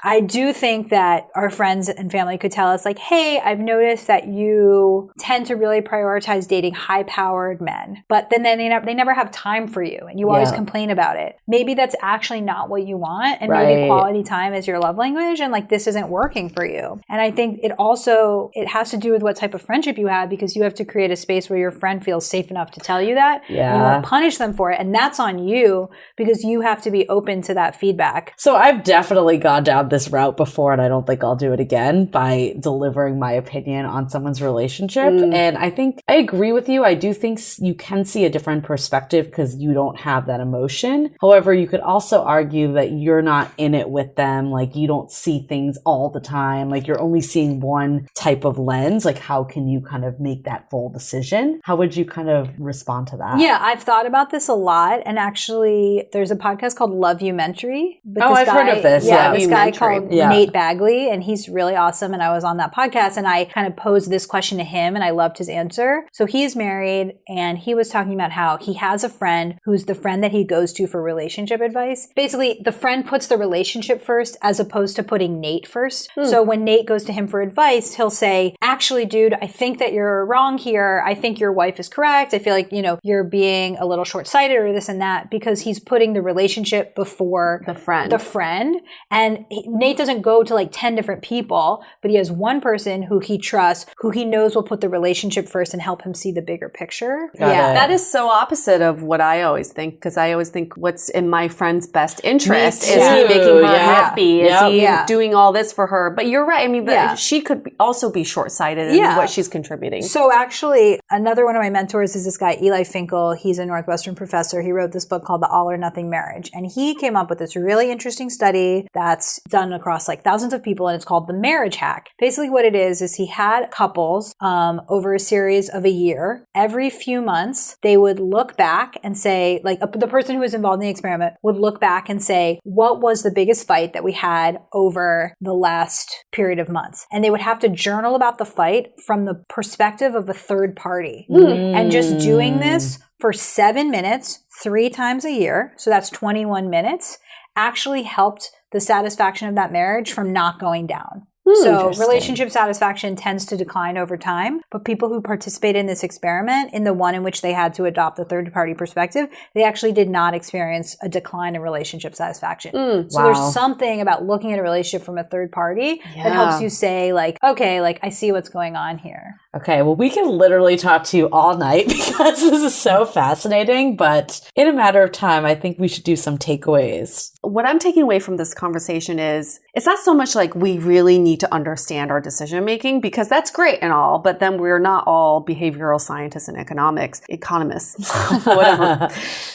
I do think that our friends and family could tell us like, hey, I've noticed that you tend to really prioritize dating high-powered men. But then they never have time for you. And you always complain about it. Maybe that's actually not what you want. And maybe quality time is your love language. And like, this isn't working for you. And I think it has to do with what type of friendship you have because you have to create a space where your friend feels safe enough to tell you that. And you won't punish them for it. And that's on you because you have to be open to that feedback. So I've definitely gone down this route before and I don't think I'll do it again by delivering my opinion on someone's relationship. And I think I agree with you. I do think you can see a different perspective because you don't have that emotion. However, you could also argue that you're not in it with them. Like you don't see things all the time. Like you're only seeing one type of lens. Like how can you kind of make that full decision? How would you kind of respond to that? Yeah, I've thought about this a lot. And actually, there's a podcast called Loveumentary. I've heard of this. This guy called Nate Bagley, and he's really awesome. And I was on that podcast, and I kind of posed this question to him, and I loved his answer. So he's married, and he was talking about how he has a friend who's the friend that he goes to for relationship advice. Basically, the friend puts the relationship first as opposed to putting Nate first. So when Nate goes to him for advice, he'll say, actually, dude, I think that you're wrong here. I think your wife is correct. I feel like, you're being a little short-sighted or this and that because he's putting the relationship before the friend. And Nate doesn't go to like 10 different people, but he has one person who he trusts, who he knows will put the relationship first and help him see the bigger picture. That is so opposite of what I always think because I always think what's in my friend's best interest. Is he making her happy? Is he doing all this for her? But you're right. I mean, she could also be short-sighted in what she's contributing. So actually, another one of my mentors is this guy, Eli Finkel. He's a Northwestern professor. He wrote this book called The All or Nothing Marriage. And he came up with this really interesting study that's done across like thousands of people, and it's called the marriage hack. Basically what it is he had couples over a series of a year. Every few months, they would look back and say, like the person who was involved in the experiment would look back and say, what was the biggest fight that we had over the last period of months? And they would have to journal about the fight from the perspective of a third party. And just doing this for 7 minutes, 3 times a year, so that's 21 minutes, actually helped the satisfaction of that marriage from not going down. So relationship satisfaction tends to decline over time, but people who participate in this experiment, in the one in which they had to adopt the third party perspective, they actually did not experience a decline in relationship satisfaction. So there's something about looking at a relationship from a third party that helps you say like, okay, like I see what's going on here. Okay, well, we can literally talk to you all night because this is so fascinating, but in a matter of time, I think we should do some takeaways. What I'm taking away from this conversation is it's not so much like we really need to understand our decision making, because that's great and all, but then we're not all behavioral scientists and economists, whatever.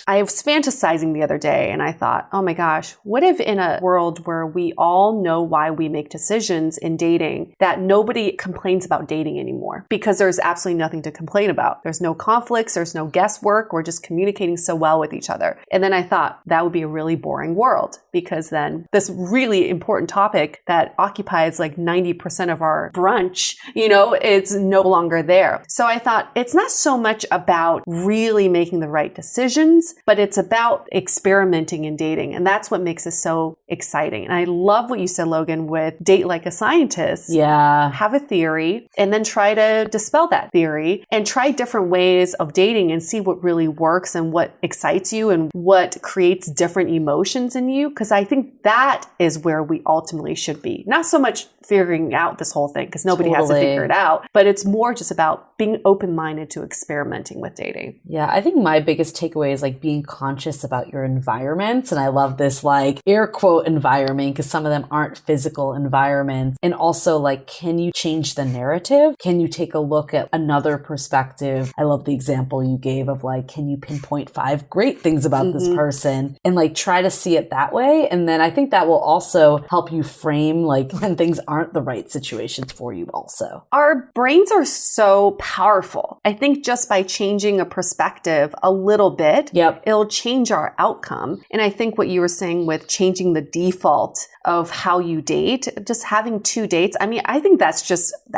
I was fantasizing the other day and I thought, oh my gosh, what if in a world where we all know why we make decisions in dating, that nobody complains about dating anymore? Because there's absolutely nothing to complain about. There's no conflicts, there's no guesswork, we're just communicating so well with each other. And then I thought that would be a really boring world, because then this really important topic that occupies like 90% of our brunch, it's no longer there. So I thought it's not so much about really making the right decisions, but it's about experimenting in dating. And that's what makes it so exciting. And I love what you said, Logan, with date like a scientist. Yeah. Have a theory and then try to dispel that theory and try different ways of dating and see what really works and what excites you and what creates different emotions in you. Because I think that is where we ultimately should be. Not so much figuring out this whole thing, because nobody has to figure it out, but it's more just about being open-minded to experimenting with dating. Yeah, I think my biggest takeaway is like being conscious about your environments. And I love this like air quote environment, because some of them aren't physical environments. And also like, can you change the narrative? Can you take a look at another perspective? I love the example you gave of like, can you pinpoint 5 great things about this person and like try to see it that way? And then I think that will also help you frame like when things aren't the right situations for you also. Our brains are so powerful. I think just by changing a perspective a little bit, it'll change our outcome. And I think what you were saying with changing the default of how you date, just having 2 dates. I mean, I think that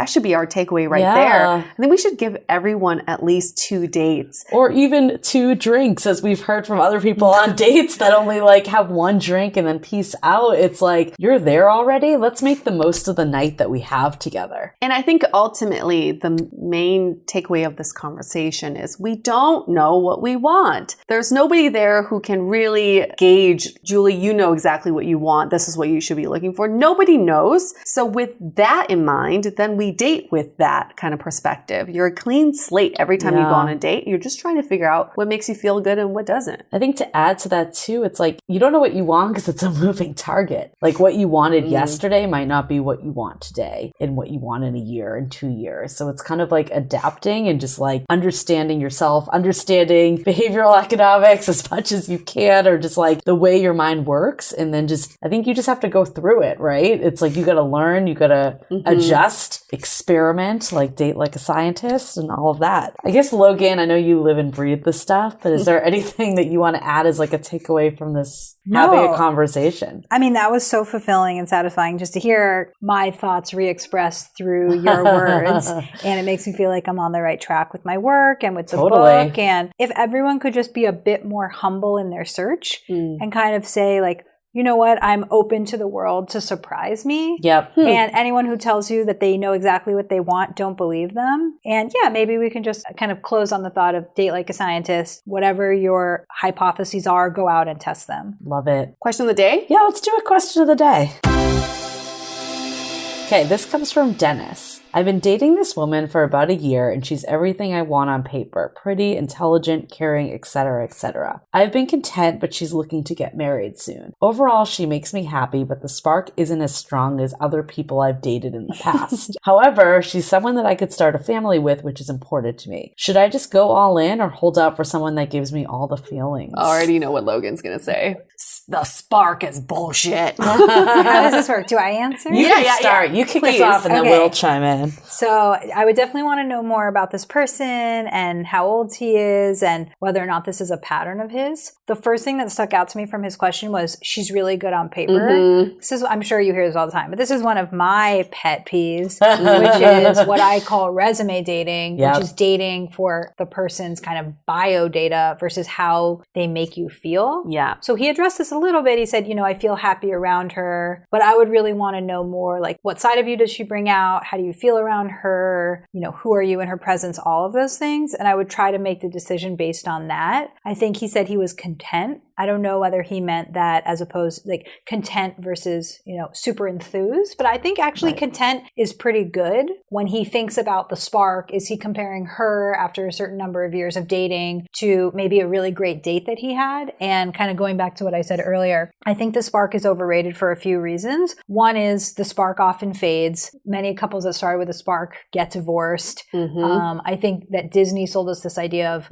should be our takeaway right there. I think we should give everyone at least 2 dates. Or even 2 drinks, as we've heard from other people on dates that only like have 1 drink and then peace out. It's like, you're there already. Let's make the most of the night that we have together. And I think ultimately the main takeaway of this conversation is we don't know what we want. There's nobody there who can really gauge, Julie, you know exactly what you want. This is what you should be looking for. Nobody knows. So with that in mind, then we date with that kind of perspective. You're a clean slate every time you go on a date. You're just trying to figure out what makes you feel good and what doesn't. I think to add to that too, it's like you don't know what you want because it's a moving target. Like what you wanted yesterday might not be what you want today and what you want in a year and 2 years. So it's kind of like adapting and just like understanding yourself, understanding behavioral economics as much as you can, or just like the way your mind works. And then just, I think you just have to go through it, right? It's like you got to learn, you got to adjust, experiment, like date like a scientist and all of that. I guess, Logan, I know you live and breathe this stuff, but is there anything that you want to add as like a takeaway from this having a conversation? I mean, that was so fulfilling and satisfying just to hear my thoughts re-expressed through your words. And it makes me feel like I'm on the right track with my work and with the book. And if everyone could just be a bit more humble in their search and kind of say like, you know what, I'm open to the world to surprise me. And anyone who tells you that they know exactly what they want, don't believe them. And yeah, maybe we can just kind of close on the thought of date like a scientist. Whatever your hypotheses are, go out and test them. Love it. Question of the day? Yeah, let's do a question of the day. Okay, this comes from Dennis. I've been dating this woman for about a year and she's everything I want on paper. Pretty, intelligent, caring, etc., etc. I've been content, but she's looking to get married soon. Overall, she makes me happy, but the spark isn't as strong as other people I've dated in the past. However, she's someone that I could start a family with, which is important to me. Should I just go all in or hold out for someone that gives me all the feelings? I already know what Logan's going to say. The spark is bullshit. How does this work? Do I answer? You can start. You kick us off and then we'll chime in. So I would definitely want to know more about this person and how old he is and whether or not this is a pattern of his. The first thing that stuck out to me from his question was she's really good on paper. Mm-hmm. This is, I'm sure you hear this all the time, but this is one of my pet peeves, which is what I call resume dating, which is dating for the person's kind of bio data versus how they make you feel. Yeah. So he addressed this a little bit. He said, I feel happy around her, but I would really want to know more, like, what side of you does she bring out? How do you feel around her? Who are you in her presence? All of those things. And I would try to make the decision based on that. I think he said he was content. I don't know whether he meant that as opposed like content versus, super enthused, but I think actually content is pretty good. When he thinks about the spark, is he comparing her after a certain number of years of dating to maybe a really great date that he had? And kind of going back to what I said earlier, I think the spark is overrated for a few reasons. One is the spark often fades. Many couples that started with a spark get divorced. Mm-hmm. I think that Disney sold us this idea of,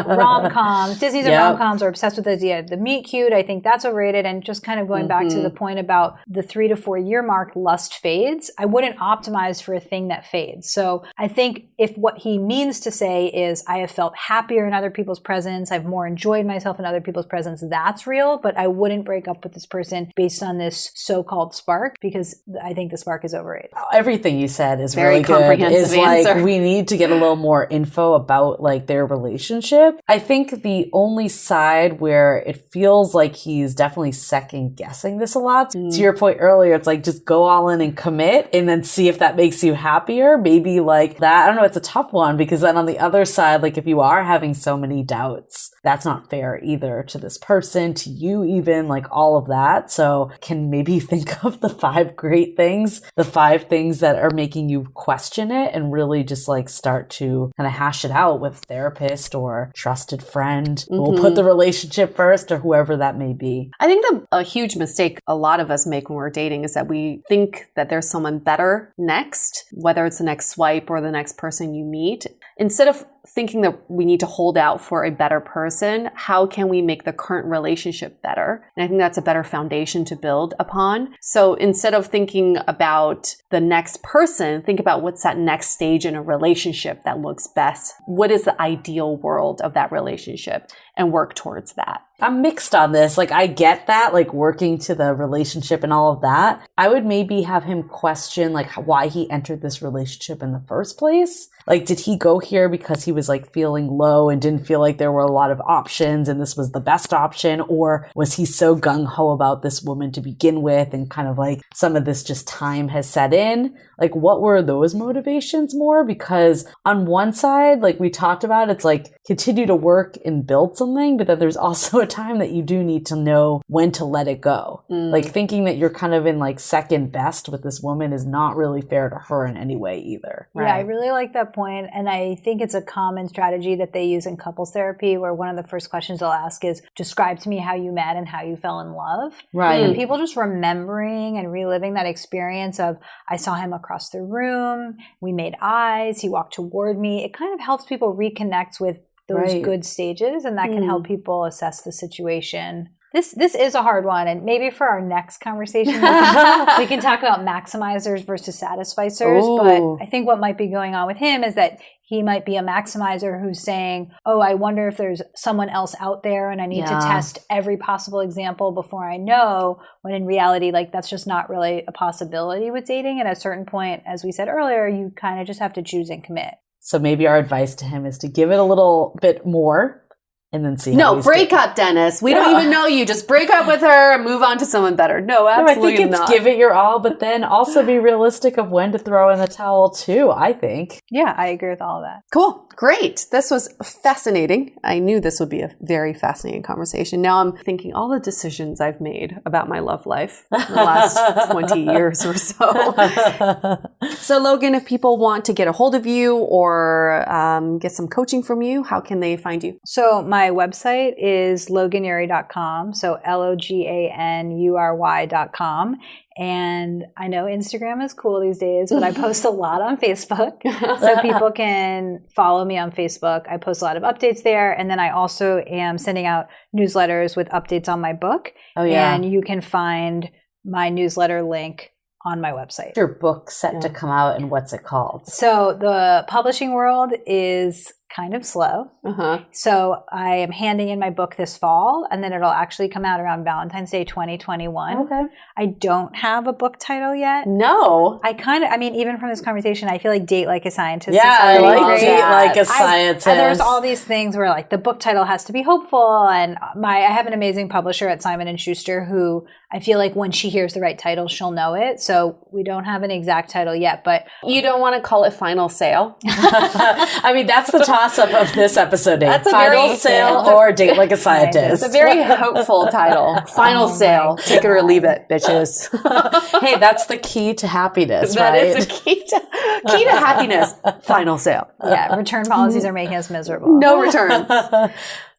rom-coms. Disney's a rom-com are obsessed with the idea of the meet cute. I think that's overrated. And just kind of going back to the point about the 3 to 4 year mark, lust fades. I wouldn't optimize for a thing that fades. So I think if what he means to say is I have felt happier in other people's presence, I've more enjoyed myself in other people's presence, that's real. But I wouldn't break up with this person based on this so-called spark because I think the spark is overrated. Everything you said is very really comprehensive good. It's answer. like we need to get a little more info about like their relationship. I think the only side where it feels like he's definitely second guessing this a lot. To your point earlier, it's like just go all in and commit and then see if that makes you happier. Maybe like that. I don't know. It's a tough one because then on the other side, like if you are having so many doubts, that's not fair either to this person, to you even, like all of that. So can maybe think of the 5 great things, the 5 things that are making you question it and really just like start to kind of hash it out with a therapist or trusted friend. We'll put the relationship first or whoever that may be. I think a huge mistake a lot of us make when we're dating is that we think that there's someone better next, whether it's the next swipe or the next person you meet. Instead of thinking that we need to hold out for a better person, how can we make the current relationship better? And I think that's a better foundation to build upon. So instead of thinking about the next person, think about what's that next stage in a relationship that looks best. What is the ideal world of that relationship? And work towards that. I'm mixed on this. Like, I get that, like working to the relationship and all of that. I would maybe have him question like why he entered this relationship in the first place. Like, did he go here because he was like feeling low and didn't feel like there were a lot of options and this was the best option? Or was he so gung-ho about this woman to begin with and kind of like some of this just time has set in? Like, what were those motivations more? Because on one side, like we talked about, it's like continue to work and build something, but then there's also a time that you do need to know when to let it go. Like thinking that you're kind of in like second best with this woman is not really fair to her in any way either. Right? Yeah, I really like that point. And I think it's a common strategy that they use in couples therapy where one of the first questions they'll ask is describe to me how you met and how you fell in love. Right. And people just remembering and reliving that experience of I saw him across the room, we made eyes, he walked toward me. It kind of helps people reconnect with those good stages, and that can help people assess the situation. This is a hard one, and maybe for our next conversation, we can talk about maximizers versus satisficers. Ooh. But I think what might be going on with him is that he might be a maximizer who's saying, oh, I wonder if there's someone else out there and I need to test every possible example before I know, when in reality, like that's just not really a possibility with dating. And at a certain point, as we said earlier, you kind of just have to choose and commit. So maybe our advice to him is to give it a little bit more and then see. No, break up, Dennis. We don't even know you. Just break up with her and move on to someone better. No, absolutely I think it's give it your all, but then also be realistic of when to throw in the towel too, I think. Yeah, I agree with all of that. Cool. Great. This was fascinating. I knew this would be a very fascinating conversation. Now I'm thinking all the decisions I've made about my love life in the last 20 years or so. So Logan, if people want to get a hold of you or get some coaching from you, how can they find you? So my website is loganury.com. So LOGANURY.com. And I know Instagram is cool these days, but I post a lot on Facebook. So people can follow me on Facebook. I post a lot of updates there. And then I also am sending out newsletters with updates on my book. Oh, yeah. And you can find my newsletter link on my website. Your book set to come out, and what's it called? So the publishing world is kind of slow. So I am handing in my book this fall, and then it'll actually come out around Valentine's Day 2021. Okay. I don't have a book title yet. No. I mean, even from this conversation, I feel like Date Like a Scientist. Yeah, I like great. Date Like a Scientist. There's all these things where like the book title has to be hopeful, and I have an amazing publisher at Simon & Schuster who I feel like when she hears the right title, she'll know it. So we don't have an exact title yet, but you don't want to call it Final Sale. I mean, that's the toss-up of this episode. That's a Final very- Sale or Date Like a Scientist. It's a very hopeful title. Final Sale. Take it or leave it, bitches. Hey, that's the key to happiness, That right? is a key to happiness. Final Sale. yeah, return policies are making us miserable. No returns.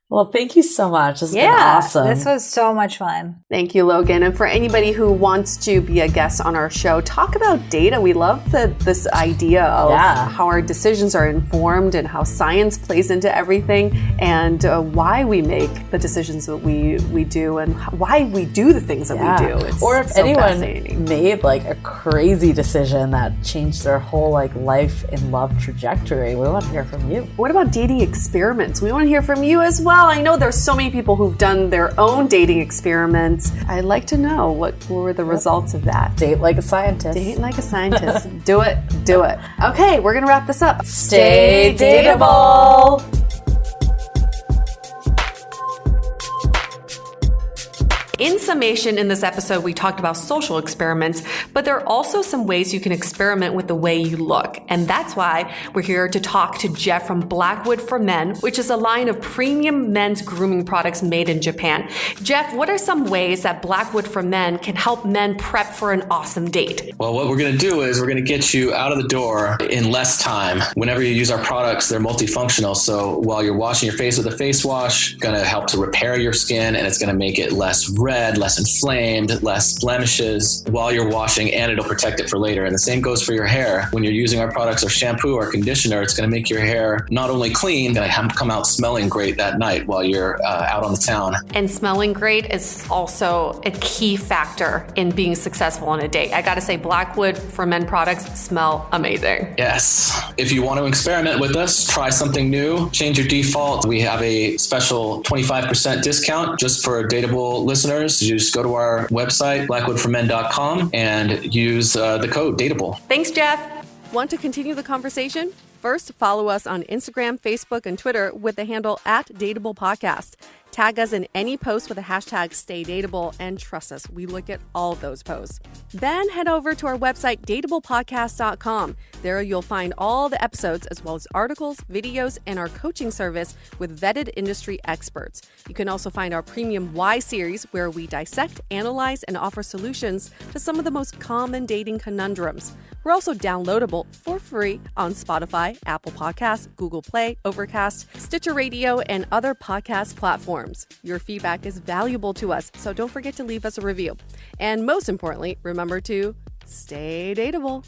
Well, thank you so much. This has been awesome. This was so much fun. Thank you, Logan. And for anybody who wants to be a guest on our show, talk about data. We love this idea of how our decisions are informed and how science plays into everything, and why we make the decisions that we do and why we do the things that we do. It's or if so anyone made like a crazy decision that changed their whole like life and love trajectory, we want to hear from you. What about dating experiments? We want to hear from you as well. I know there's so many people who've done their own dating experiments. I'd like to know what were the results of that. Date like a scientist. Date like a scientist. Do it. Do it. Okay, we're going to wrap this up. Stay dateable. In summation, in this episode, we talked about social experiments, but there are also some ways you can experiment with the way you look. And that's why we're here to talk to Jeff from Blackwood for Men, which is a line of premium men's grooming products made in Japan. Jeff, what are some ways that Blackwood for Men can help men prep for an awesome date? Well, what we're going to do is we're going to get you out of the door in less time. Whenever you use our products, they're multifunctional. So while you're washing your face with a face wash, it's going to help to repair your skin, and it's going to make it less red, less inflamed, less blemishes while you're washing, and it'll protect it for later. And the same goes for your hair. When you're using our products or shampoo or conditioner, it's going to make your hair not only clean, but come out smelling great that night while you're out on the town. And smelling great is also a key factor in being successful on a date. I got to say, Blackwood for Men products smell amazing. Yes. If you want to experiment with us, try something new, change your default. We have a special 25% discount just for Dateable listeners. You just go to our website, blackwoodformen.com, and use the code DATEABLE. Thanks, Jeff. Want to continue the conversation? First, follow us on Instagram, Facebook, and Twitter with the handle @DateablePodcast. Tag us in any post with the hashtag StayDateable, and trust us, we look at all of those posts. Then head over to our website, dateablepodcast.com. There you'll find all the episodes as well as articles, videos, and our coaching service with vetted industry experts. You can also find our premium Why series, where we dissect, analyze, and offer solutions to some of the most common dating conundrums. We're also downloadable for free on Spotify, Apple Podcasts, Google Play, Overcast, Stitcher Radio, and other podcast platforms. Your feedback is valuable to us, so don't forget to leave us a review. And most importantly, remember to stay dateable.